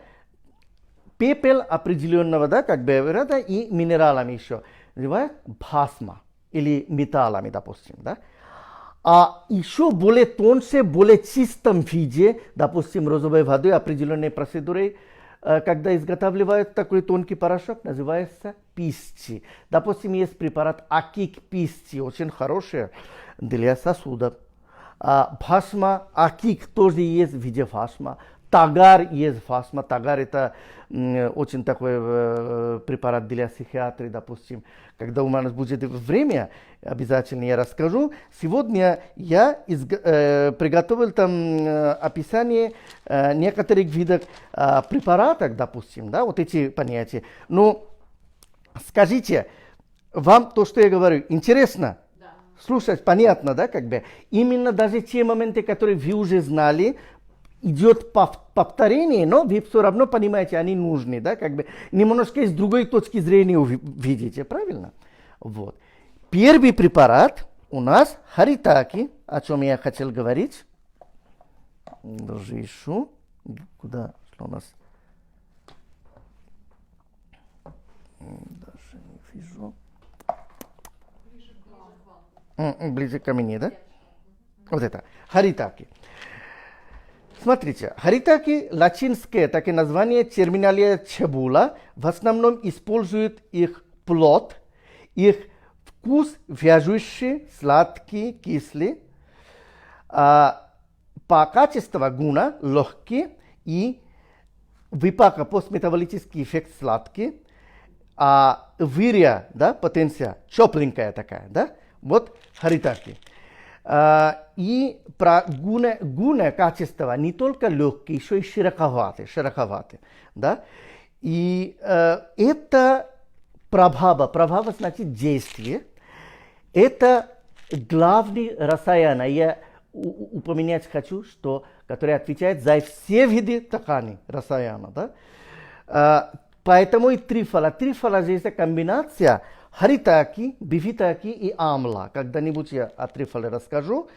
пепел определенного, да, как бы, да, и минералами еще называют бхасма или металлами, допустим, да. А еще более тоньше, более чистом виде, допустим, розовой водой определенной процедурой, когда изготавливают такой тонкий порошок, называется писти. Допустим, есть препарат акик писти, очень хороший для сосудов. Бхасма, акик тоже есть в виде бхасма. Тагар есть бхасма. Тагар это очень такой препарат для психиатрии, допустим. Когда у нас будет время, обязательно я расскажу. Сегодня я приготовил там описание некоторых видов препаратов, допустим, да, вот эти понятия. Но скажите, вам то, что я говорю, интересно? Да. Слушать, понятно, да, как бы? Именно даже те моменты, которые вы уже знали, идет повторение, но вы все равно понимаете, они нужны, да, как бы немножко с другой точки зрения видите, правильно? Вот. Первый препарат у нас харитаки, о чем я хотел говорить. Даже ищу, куда что у нас? Даже не вижу. Ближе ко мне, да? Вот это, харитаки. Смотрите, харитаки латинское такое название, терминалия чебула, в основном используют их плод, их вкус вяжущий, сладкий, кислый, по качеству гуна легкий и выпака постметаболический эффект сладкий, а вирья, да, потенция тепленькая такая, да, вот харитаки. И про гуна качества не только легкие, еще и широковатые, да. И это прабхава значит действие, это главный расаяна. Я упомянуть хочу, что, который отвечает за все виды ткани расаяна, да. Поэтому и трифала. Трифала же это комбинация харитаки, бифитаки и амла. Когда-нибудь я о трифале расскажу.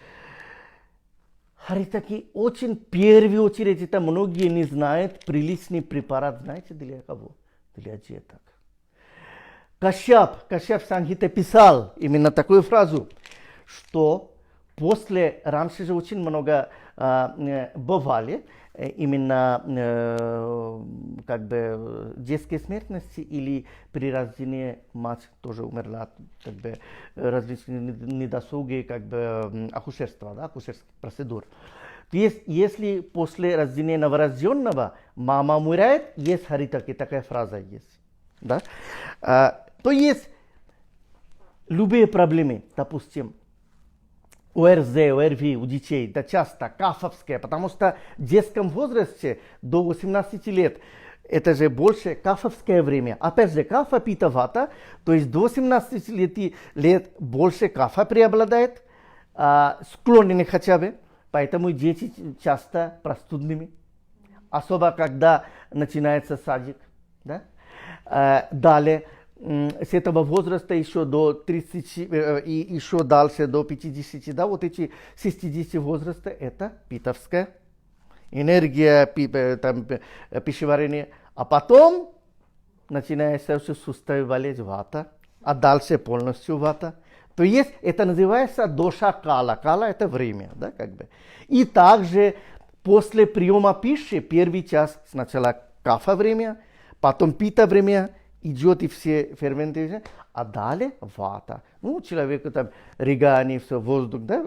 Харитаки очень, в первую очередь, это многие не знают, приличный препарат, знаете, для кого? Для деток. Кашьяп Самхита писал именно такую фразу, что раньше же очень много бывали, именно как бы детской смертности или при рождении мать тоже умерла, как бы различные недосуги, как бы акушерства, да, акушерских процедур. Если после рождения новорожденного мама умирает, есть харитаки, такая фраза есть, да? То есть любые проблемы, допустим, ОРЗ, ОРВИ у детей, да часто кафовское, потому что в детском возрасте до 18 лет это же больше кафовское время. Опять же, кафа, пита, вата, то есть до 17 лет больше кафа преобладает, склонены хотя бы, поэтому дети часто простудными, особо когда начинается садик. Да? Далее, с этого возраста еще до 30 и еще дальше до 50, да, вот эти 60 возраста, это питовская энергия, там, пищеварение. А потом начинается все суставы болеть, вата, а дальше полностью вата. То есть это называется доша кала. Кала это время, да, как бы. И также после приема пищи первый час сначала кафа время, потом пита время, идет и все ферменты, а далее вата. Ну, человеку там ригани, все, воздух, да,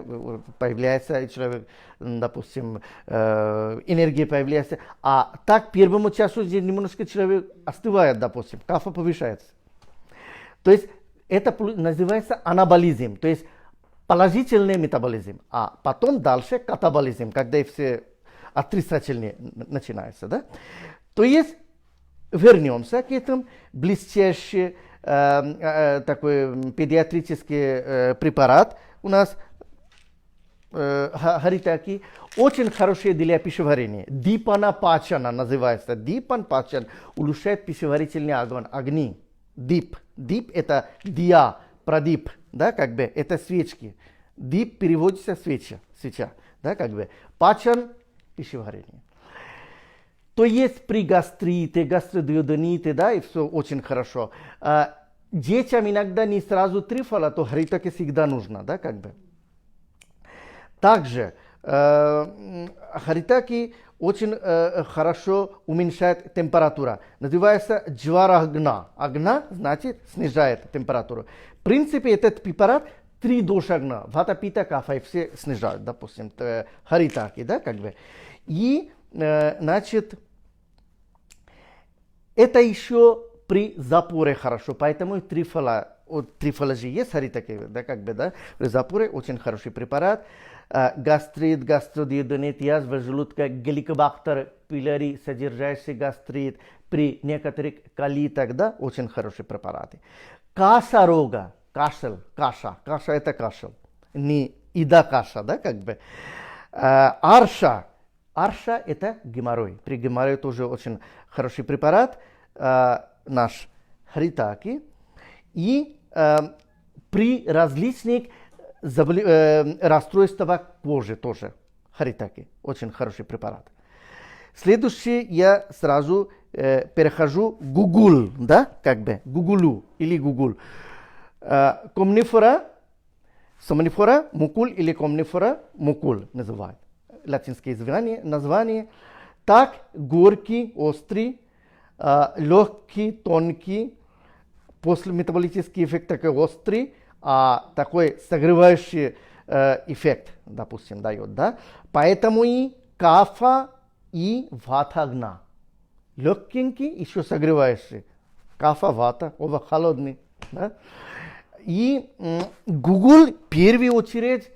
появляется, и человек, допустим, энергия появляется. А так первому часу немножко человек остывает, допустим, кафа повышается. То есть это называется анаболизм, то есть положительный метаболизм. А потом дальше катаболизм, когда все отрицательные начинаются, да. То есть вернемся к этому. Блестящий такой педиатрический препарат у нас харитаки. Очень хороший для пищеварения. Дипана пачана называется. Дипан пачан улучшает пищеварительный огонь. Дип. Дип это дия, прадип, да, как бы, это свечки. Дип переводится свеча, да, как бы. Пачан пищеварение. То есть при гастрите, гастродиодоните, да, и все очень хорошо. Детям иногда не сразу трифола, то харитаки всегда нужно, да, как бы. Также харитаки очень хорошо уменьшает температуру. Называется джвара агна. Агна значит снижает температуру. В принципе, этот препарат 3 доша агна. Вата, пита, кафа и все снижают, допустим, харитаки, да, как бы. И значит, это еще при запоре хорошо, поэтому трифола же есть харитаки, да, как бы, да, при запоре очень хороший препарат. Гастрит, гастродиодонит, язва желудка, геликобактер пилори, содержащий гастрит, при некоторых колитах, да, очень хорошие препараты. Каша рога, кашель, каша это кашель, не еда каша, да, как бы. Арша это геморрой. При геморрое тоже очень хороший препарат, наш харитаки. И при различных расстройствах кожи тоже харитаки. Очень хороший препарат. Следующий я сразу перехожу к гугул, да, как бы, гугулу или гугул. Комнифора, сомнифора, мукул или комнифора, мукул называют. Латинское название. Так, горький, острый, легкий, тонкий, после метаболический эффект такой острый, такой согревающий эффект, допустим, дает, да. Поэтому и кафа, и вата-агна. Легкенький, еще согревающий. Кафа, вата, оба холодный, да. И гугул, в первую очередь,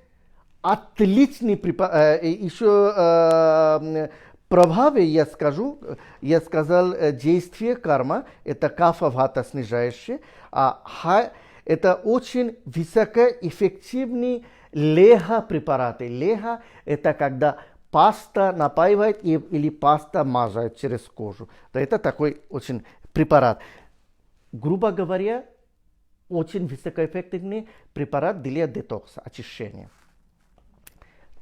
отличный препарат, еще Прабхаве я сказал, действие карма, это кафа вата снижающее, это очень высокоэффективные леха препараты. Леха это когда паста напаивает или паста мазает через кожу. Да, это такой очень препарат. Грубо говоря, очень высокоэффективный препарат для детокса, очищения.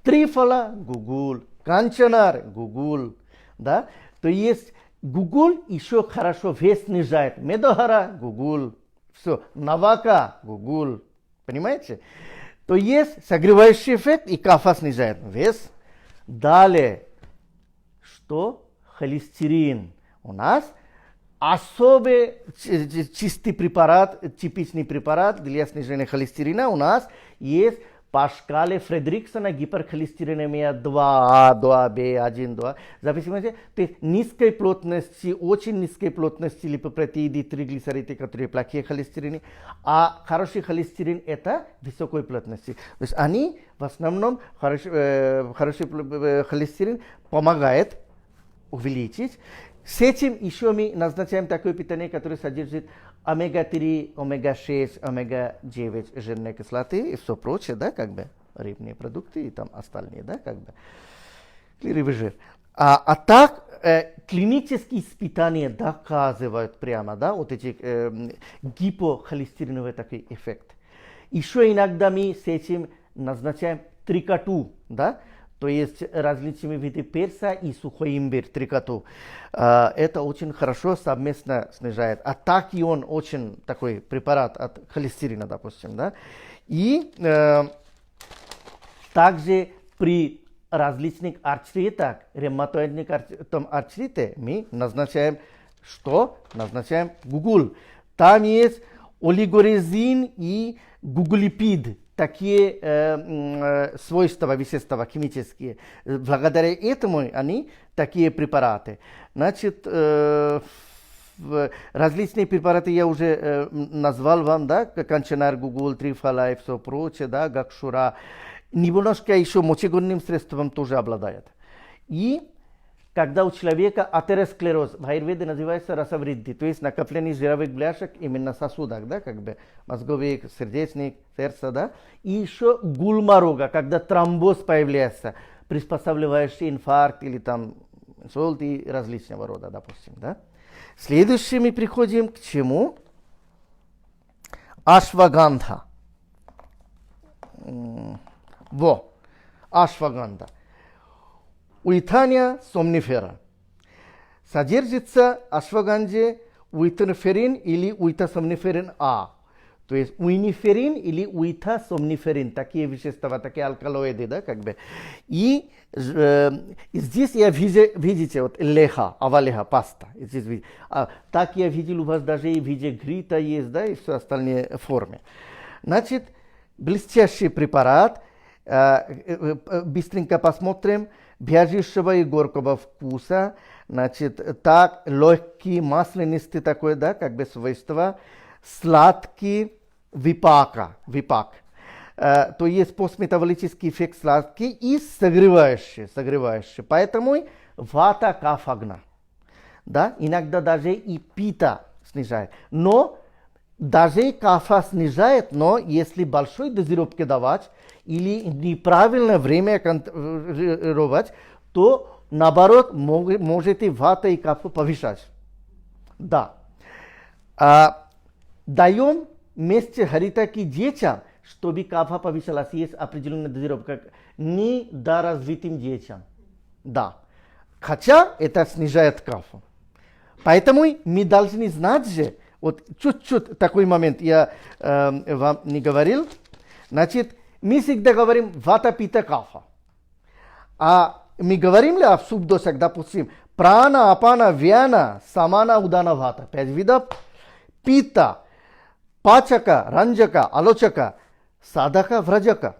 Трифола, гугул. Канчанар, гугул, да, то есть гугул еще хорошо вес снижает. Медохара, гугул, все, навака, гугул, понимаете? То есть согревающий эффект и кафа снижает вес. Далее, что? Холестерин. У нас особый чистый препарат, типичный препарат для снижения холестерина у нас есть по шкале гиперхолестеринемия 2А, 2Б, 1, 2, в зависимости от низкой плотности, очень низкой плотности липопротеиды, триглицериды, которые плохие холестерины, а хороший холестерин это высокой плотности. То есть они в основном, хороший холестерин помогает увеличить. С этим еще мы назначаем такое питание, которое содержит омега-3, омега-6, омега-9 жирные кислоты и все прочее, да, как бы рыбные продукты и там остальные, да, как бы рыбий жир. А так клинические испытания доказывают прямо, да, вот эти гипохолестериновый такой эффект. Еще иногда мы с этим назначаем трикоту, да, то есть различные виды перца и сухой имбирь, трикоту. Это очень хорошо совместно снижает. А так и он очень такой препарат от холестерина, допустим. Да? И также при различных артритах, ревматоидных артрите мы назначаем что? Назначаем гугул. Там есть олигорезин и гуглипид. Такие свойства вещества химические. Благодаря этому они такие препараты. Значит, различные препараты я уже назвал вам, да, канчанар, гугул, трифала и все прочее, да, гакшура. Немножко еще мочегонным средством тоже обладает. И когда у человека атеросклероз, в аюрведе называется расавридди, то есть накопление жировых бляшек именно в сосудах, да, как бы мозговик, сердечник, сердце, да, и еще гульмарога, когда тромбоз появляется, приспосабливающий инфаркт или там инсульт и различного рода, допустим, да. Следующее мы приходим к чему? Ашвагандха. Ашвагандха. Уитания сомнифера. Содержится ашваганде уитаноферин или уитасомниферин А. То есть уиниферин или уитасомниферин. Такие вещества, такие алкалоиды, да, как бы. И здесь я видите, вот леха, авалеха, паста. Здесь, так я видел у вас даже и в виде грита есть, да, и все остальные формы. Значит, блестящий препарат. Быстренько посмотрим. Бяжущего и горького вкуса, значит, так, легкий, маслянистый такой, да, как бы свойства, сладкий випак, то есть постметаболический эффект сладкий и согревающий, поэтому вата кафагна, да, иногда даже и пита снижает, но даже кафа снижает, но если большой дозировки давать, или неправильное время контролировать, то наоборот можете вата и кафу повышать. Да. Даем вместе харитаки детям, чтобы кафа повышалась, есть определенная дозировка, недоразвитым детям. Да. Хотя это снижает кафу. Поэтому мы должны знать же, вот чуть-чуть такой момент я вам не говорил, значит, мы всегда говорим вата, пита, кафа. А мы говорим ли о субдосах, допустим, прана, апана, вяна, самана, удана, вата. 5 видов. Пита, пачака, ранджака, алочака, садака, враджака.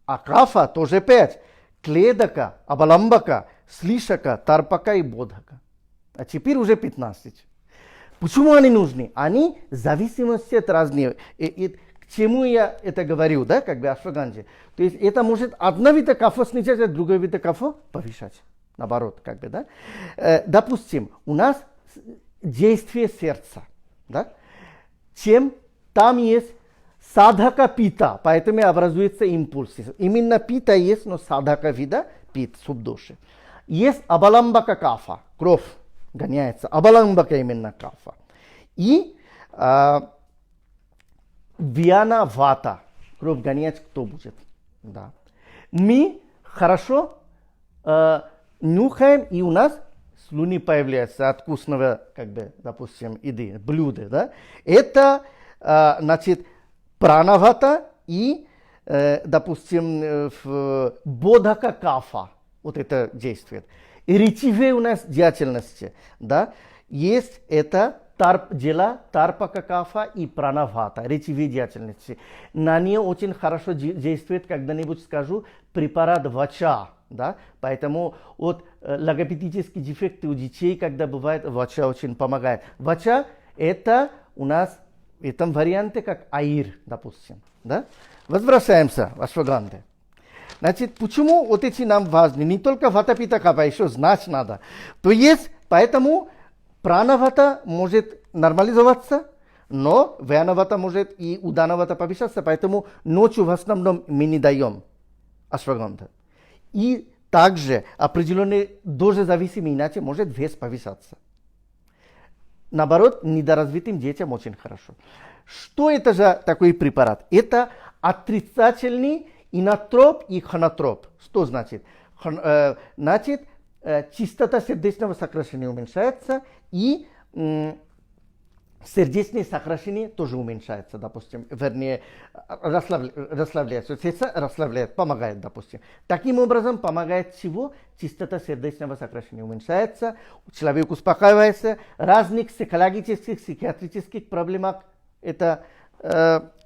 А кафа тоже 5. Кледака, абаламбака, слишака, тарпака и бодхака. А теперь уже 15. Почему они нужны? Они в зависимости от разных. К чему я это говорю, да, как бы ашваганде. То есть это может одна вида кафа снижать, а другая вида кафа повышать. Наоборот, как бы, да. Допустим, у нас действие сердца, да. Чем там есть садхака пита, поэтому образуется импульс. Именно пита есть, но садхака вида пит, субдоши. Есть абаламбака кафа, кровь гоняется. Абаламбака именно кафа. И вяна вата. Кровь гонять кто будет? Да. Мы хорошо нюхаем, и у нас слюни появляются от вкусного, как бы, допустим, еды, блюда. Да? Это, значит, пранавата и, допустим, бодхака кафа. Вот это действует. И ретиве у нас деятельности. Да? Есть это Дела Тарпака Кафа и Пранавата, речевидительницы. На нее очень хорошо действует, когда-нибудь скажу, препарат вача. Да? Поэтому вот логопедические дефекты у детей, когда бывает, вача очень помогает. Вача это у нас в этом варианте как аир, допустим. Да? Возвращаемся в ашваганде. Значит, почему вот эти нам важны? Не только вата пита капа, еще знать надо. То есть, поэтому пранавата может нормализоваться, но вянавата может и уданавата повышаться, поэтому ночью в основном мы не даем ашваганда. И также определенные дозы зависимы, иначе может вес повышаться. Наоборот, недоразвитым детям очень хорошо. Что это за такой препарат? Это отрицательный инотроп и хонотроп. Что значит? Значит, частота сердечного сокращения уменьшается и сердечное сокращение тоже уменьшается, допустим, вернее, расслабляется. Сердце расслабляет, помогает, допустим. Таким образом, помогает чего? Частота сердечного сокращения уменьшается, человек успокаивается, разных психологических, психиатрических проблемах это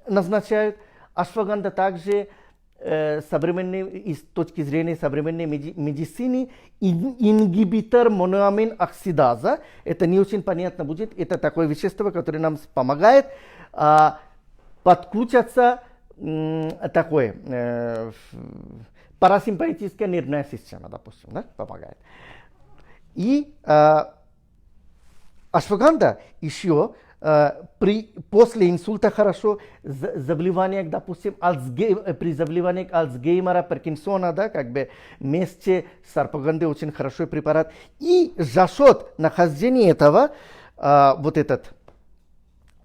назначают. Ашваганда также с точки зрения современной медицины ингибитор моноамин оксидаза. Это не очень понятно будет. Это такое вещество, которое нам помогает подключаться такое парасимпатическая нервная система, допустим, да, помогает. И ашваганда еще после инсульта хорошо, заболевания, допустим, при заболеваниях Альцгеймера, Паркинсона, да, как бы вместе с ашвагандой очень хороший препарат. И за счет нахождения этого, вот этот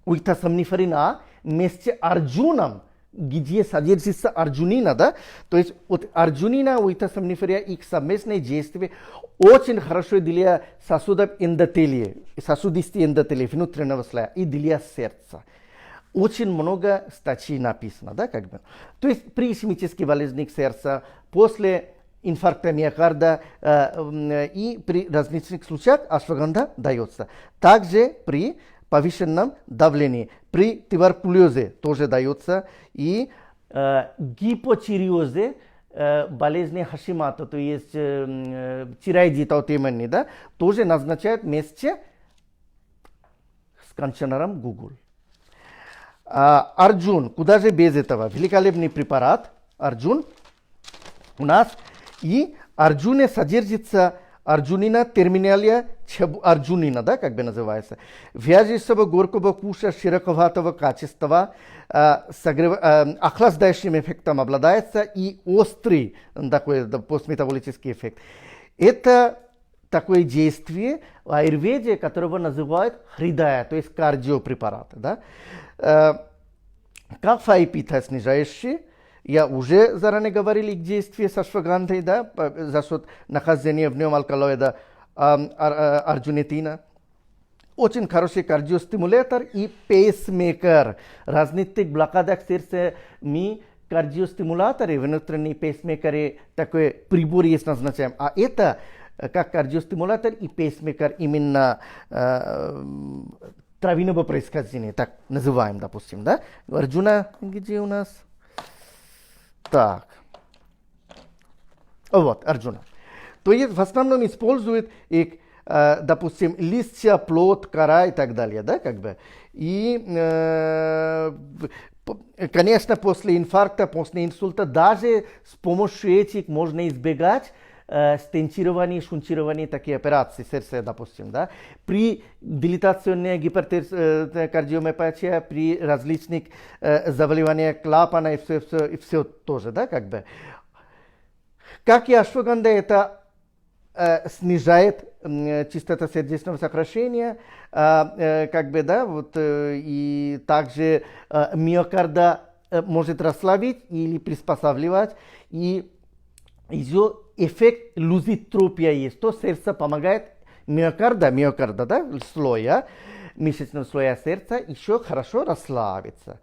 уитасомниферин А вместе с арджуном, где содержится арджунина, да, то есть вот арджунина, уитасомниферин, их совместное действие очень хорошо для сосудов эндотелия, сосудистые эндотелия, внутреннего слоя и для сердца. Очень много статей написано, да, как бы. То есть при ишемических болезнях сердца, после инфаркта миокарда и при различных случаях ашваганда дается. Также при повышенном давлении, при туберкулезе тоже дается и гипотиреозе, болезни Хашимото, то есть тиреоидит аутоиммунный, да, тоже назначают вместе с конченером Google. Арджун, куда же без этого? Великолепный препарат Арджун у нас. И Арджуне содержится арджунина терминалия арджунина, да, как бы называется. Вяжущего горького вкуса, широковатого качества, охлаждающим эффектом обладается и острый такой постметаболический эффект. Это такое действие в аюрведе, которого называют хридая, то есть кардиопрепараты. Да? Кафа и пита снижающие. Я уже заранее говорил их действие с ашвагандой, да, за счет нахождения в нем алкалоида арджунитина. Очень хороший кардиостимулятор и пейсмейкер. Разных блокадах сердца мы кардиостимуляторы, внутренние пейсмейкеры, такой прибор есть назначаем. А это как кардиостимулятор и пейсмейкер именно травяного происхождения, так называем, допустим, да. Арджуна где у нас? Так, вот, Арджуна. То есть в основном используют их, допустим, листья, плод, кора и так далее, да, как бы. И, конечно, после инфаркта, после инсульта, даже с помощью этих можно избегать стентирование, шунтирование, такие операции сердца, допустим, да. При дилатационной гипертензии, при различных заболеваниях клапана и все тоже, да, как бы. Как и ашваганда, это снижает частоту сердечного сокращения, как бы, да, вот, и также миокарда может расслабить или приспосабливать, и ее эффект лузитропия есть, то сердце помогает миокарда, да, слоя, мышечного слоя сердца еще хорошо расслабиться.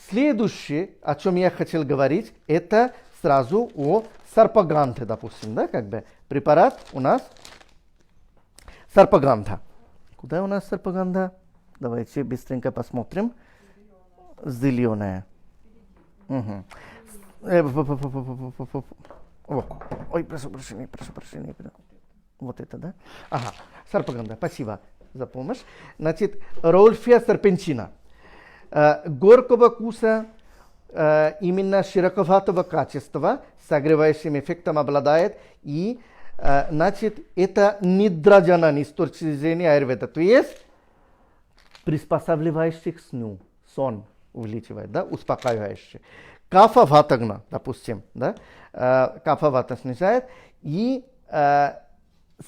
Следующее, о чем я хотел говорить, это сразу о сарпаганте, допустим, да, как бы препарат у нас сарпаганта. Куда у нас сарпаганда? Давайте быстренько посмотрим. Зеленая. Угу. Ой, прошу прощения. Вот это, да? Ага, сарпаганда, спасибо за помощь. Значит, Рольфия серпенчина. Горького вкуса, именно широковатого качества, согревающим эффектом обладает. И, значит, это нидраджанани с точки зрения аюрведа. То есть, приспосабливающий к сну, сон увеличивает, да, успокаивающий. Кафа ватагна, допустим, да, кафа вата снижает. И,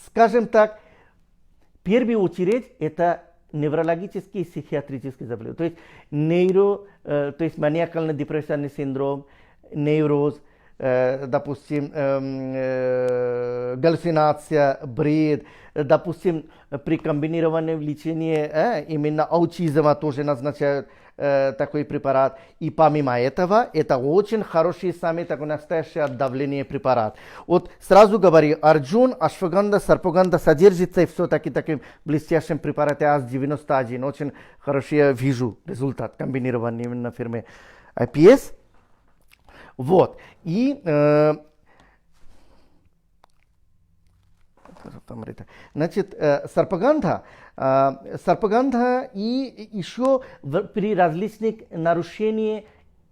скажем так, в первую очередь, это неврологические и психиатрические заболевания. То есть маниакально-депрессивный синдром, невроз, допустим, галлюцинация, бред, допустим, при комбинированном лечении именно аутизма тоже назначают такой препарат. И помимо этого, это очень хороший, самый такой настоящий давление препарат. Вот сразу говорю, Арджун, Ашваганда, Сарпаганда содержится все-таки таким блестящим препарате АС-91. Очень хороший я вижу результат комбинированный именно в фирме IPS. Вот. И значит, сарпаганда и еще при различных нарушениях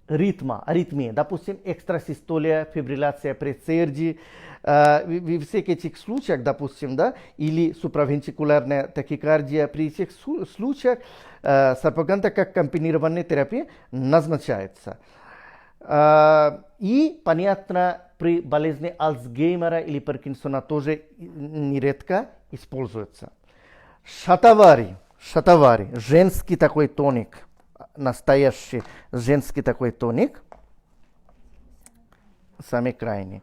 аритмии, допустим, экстрасистолия, фибрилляция предсердий, в всех этих случаях, допустим, да, или суправентрикулярная тахикардия, при этих случаях сарпаганда как комбинированная терапия назначается. И, понятно, при болезни Альцгеймера или Паркинсона тоже нередко используется. Шатавари, женский такой тоник, настоящий женский такой тоник, самый крайний.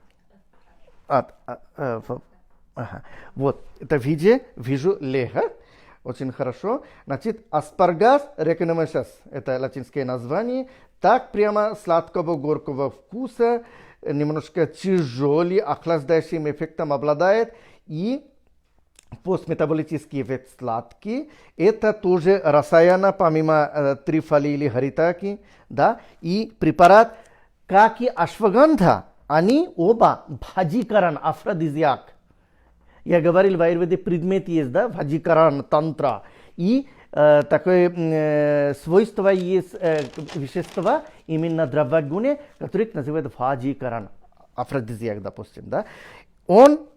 Вот, это вижу лего, очень хорошо. Значит, аспаргас рекономесас, это латинское название, так прямо сладкого горького вкуса, немножко тяжелый, охлаждающим эффектом обладает, и постметаболический эффект сладкий. Это тоже расаяна, помимо трифали или харитаки, да, и препарат, как и ашвагандха, они оба бхаджикаран, афродизиак. Я говорил, в аюрведе предмет есть, да, бхаджикаран, тантра. И такое свойство есть вещества, именно дравагуне, которые называют бхаджикаран, афродизиак, допустим, да. Он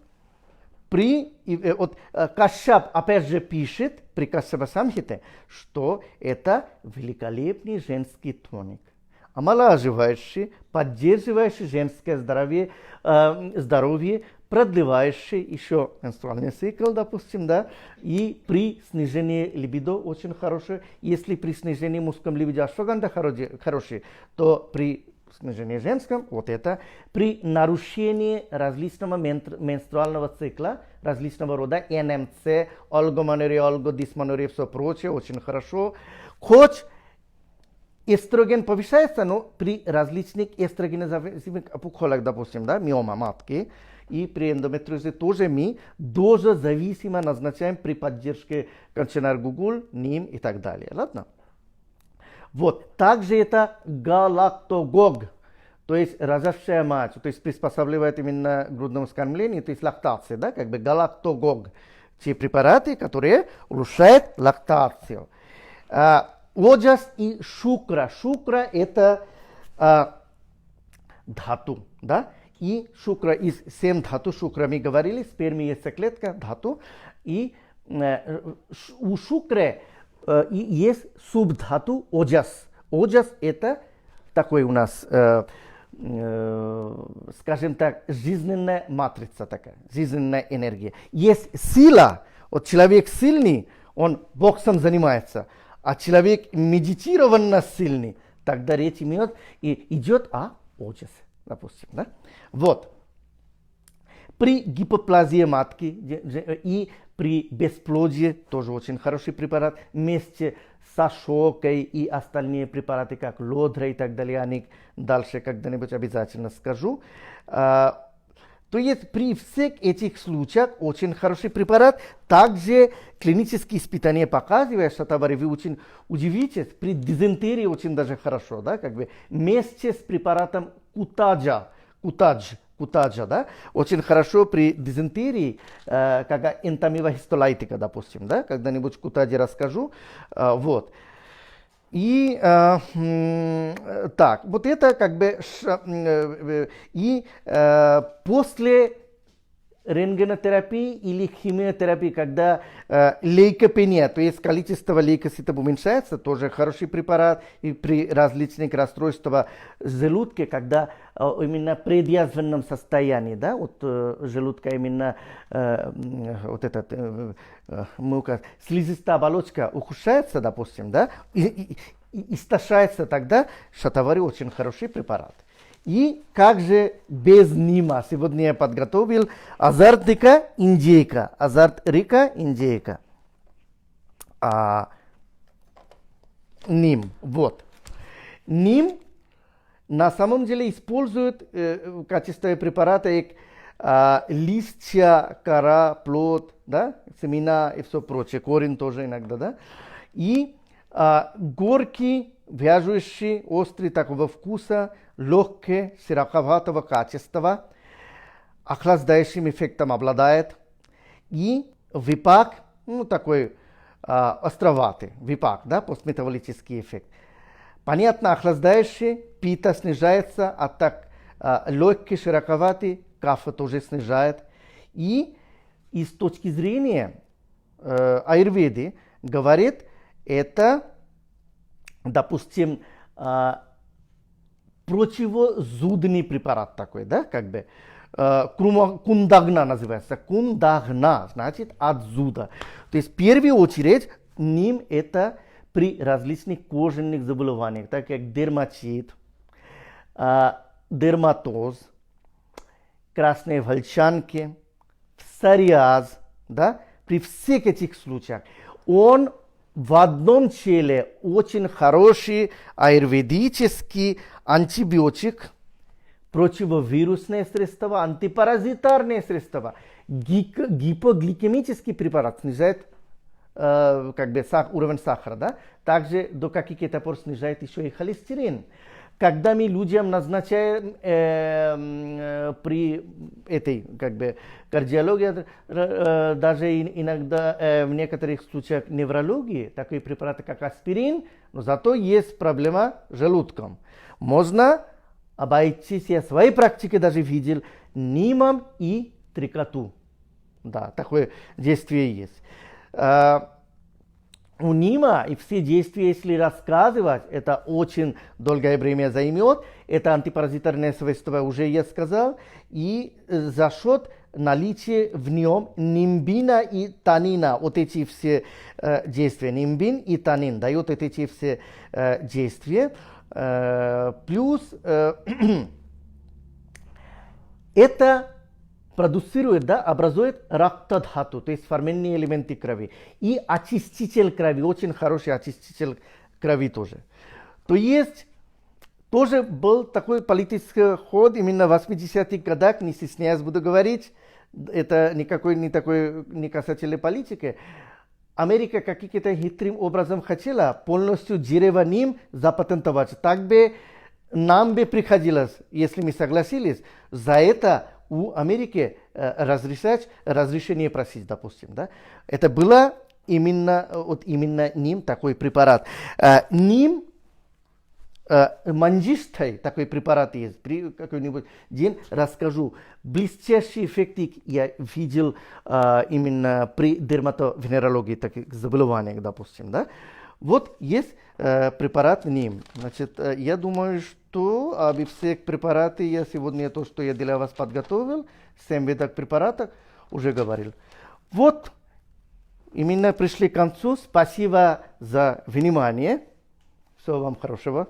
Кашьяп опять же пишет при Кашьяпа Самхите, что это великолепный женский тоник, омолаживающий, поддерживающий женское здоровье, продлевающий еще менструальный цикл, допустим, да, и при снижении либидо очень хороший. Если при снижении мускулом либидо ашваганда хороший, то при снижении женском, вот это, при нарушении различного менструального цикла, различного рода, НМЦ, олгоманория, олгодисманория, все прочее, очень хорошо. Хоть эстроген повышается, но при различных эстрогенозависимых опухолях, допустим, да, миома матки, и при эндометриозе тоже мы дозозависимо назначаем при поддержке канченар-гугуль, ним и так далее. Ладно? Вот. Также это галактогог, то есть рожавшая мать, то есть приспосабливает именно к грудному скормлению, то есть лактация, да, как бы галактогог. Те препараты, которые улучшают лактацию. Оджас и шукра. Шукра это дхату, да, и шукра из 7 дхату, шукра мы говорили, спермия есть клетка, дхату, и у шукры есть субдхату оджас. Оджас это такой у нас, скажем так, жизненная матрица такая, жизненная энергия. Есть сила, вот человек сильный, он боксом занимается, а человек медитированно сильный, тогда речь идет о оджас, допустим, да? Вот. При гипоплазии матки и при бесплодии тоже очень хороший препарат. Вместе с ашокой и остальные препараты, как лодра и так далее, о них дальше когда-нибудь обязательно скажу. То То есть при всех этих случаях очень хороший препарат. Также клинические испытания показывают, что, товарищи, вы очень удивитесь, при дизентерии очень даже хорошо, да, как бы вместе с препаратом Кутаджа, да, очень хорошо при дизентерии, как энтомива хистолайтика, допустим, да, когда-нибудь Кутаджи расскажу, вот. И так, вот это как бы и после рентгенотерапии или химиотерапии, когда лейкопения, то есть количество лейкоцитов уменьшается, тоже хороший препарат. И при различных расстройствах желудка, когда именно в предъязвенном состоянии, да, вот желудка именно вот этот слизистая оболочка ухудшается, допустим, да, и истощается, тогда шатавари очень хороший препарат. И как же без нима? Сегодня я подготовил азарт река индейка. Ним. Вот. Ним на самом деле используют в качестве препарата листья, кора, плод, да, семена и все прочее. Корень тоже иногда, да. И горький, вяжущий, острый такого вкуса, легкие, широковатого качества, охлаждающим эффектом обладает. И випак, ну такой островатый випак, да, постметаболический эффект. Понятно, охлаждающий, пита снижается, а так легкий, широковатый, кафе тоже снижает. И с точки зрения аюрведы говорит, это, допустим, противозудный препарат такой, да, как бы, кундагна называется, кундагна, значит, от зуда. То есть, в первую очередь, ним это при различных кожных заболеваниях, так как дерматит, дерматоз, красные волчанки, псориаз, да, при всех этих случаях, он в одном теле очень хороший аюрведический антибиотик, противовирусные средства, антипаразитарные средства, гипогликемический препарат снижает как бы уровень сахара, да? Также до каких-то пор снижает еще и холестерин. Когда мы людям назначаем при этой как бы кардиологии, даже иногда в некоторых случаях неврологии, такие препараты, как аспирин, но зато есть проблема с желудком. Можно обойтись, я в своей практике даже видел, нимом и трикоту. Да, такое действие есть. У нима и все действия, если рассказывать, это очень долгое время займет. Это антипаразитарное свойство, уже я сказал. И за счет наличия в нем нимбина и танина, вот эти все действия. Нимбин и танин дают эти все действия. Плюс это продуцирует, да, образует рактадхату, то есть формальные элементы крови. И очиститель крови, очень хороший очиститель крови тоже. То есть, тоже был такой политический ход именно в 80-х годах, не стесняясь буду говорить, это никакой не такой не касательной политики. Америка каким-то хитрым образом хотела полностью дерево ним запатентовать. Так бы нам бы приходилось, если мы согласились, за это у Америки разрешение просить, допустим, да? Это было именно, вот именно ним такой препарат. Ним, манджистай такой препарат есть. При какой-нибудь день расскажу. Блестящий эффект я видел именно при дерматовенерологии, таких заболеваниях, допустим, да? Вот есть препарат ним. Значит, я думаю, что об всех препаратах я сегодня то, что я для вас подготовил, 7 видов препаратов, уже говорил. Вот, именно пришли к концу. Спасибо за внимание. Всего вам хорошего.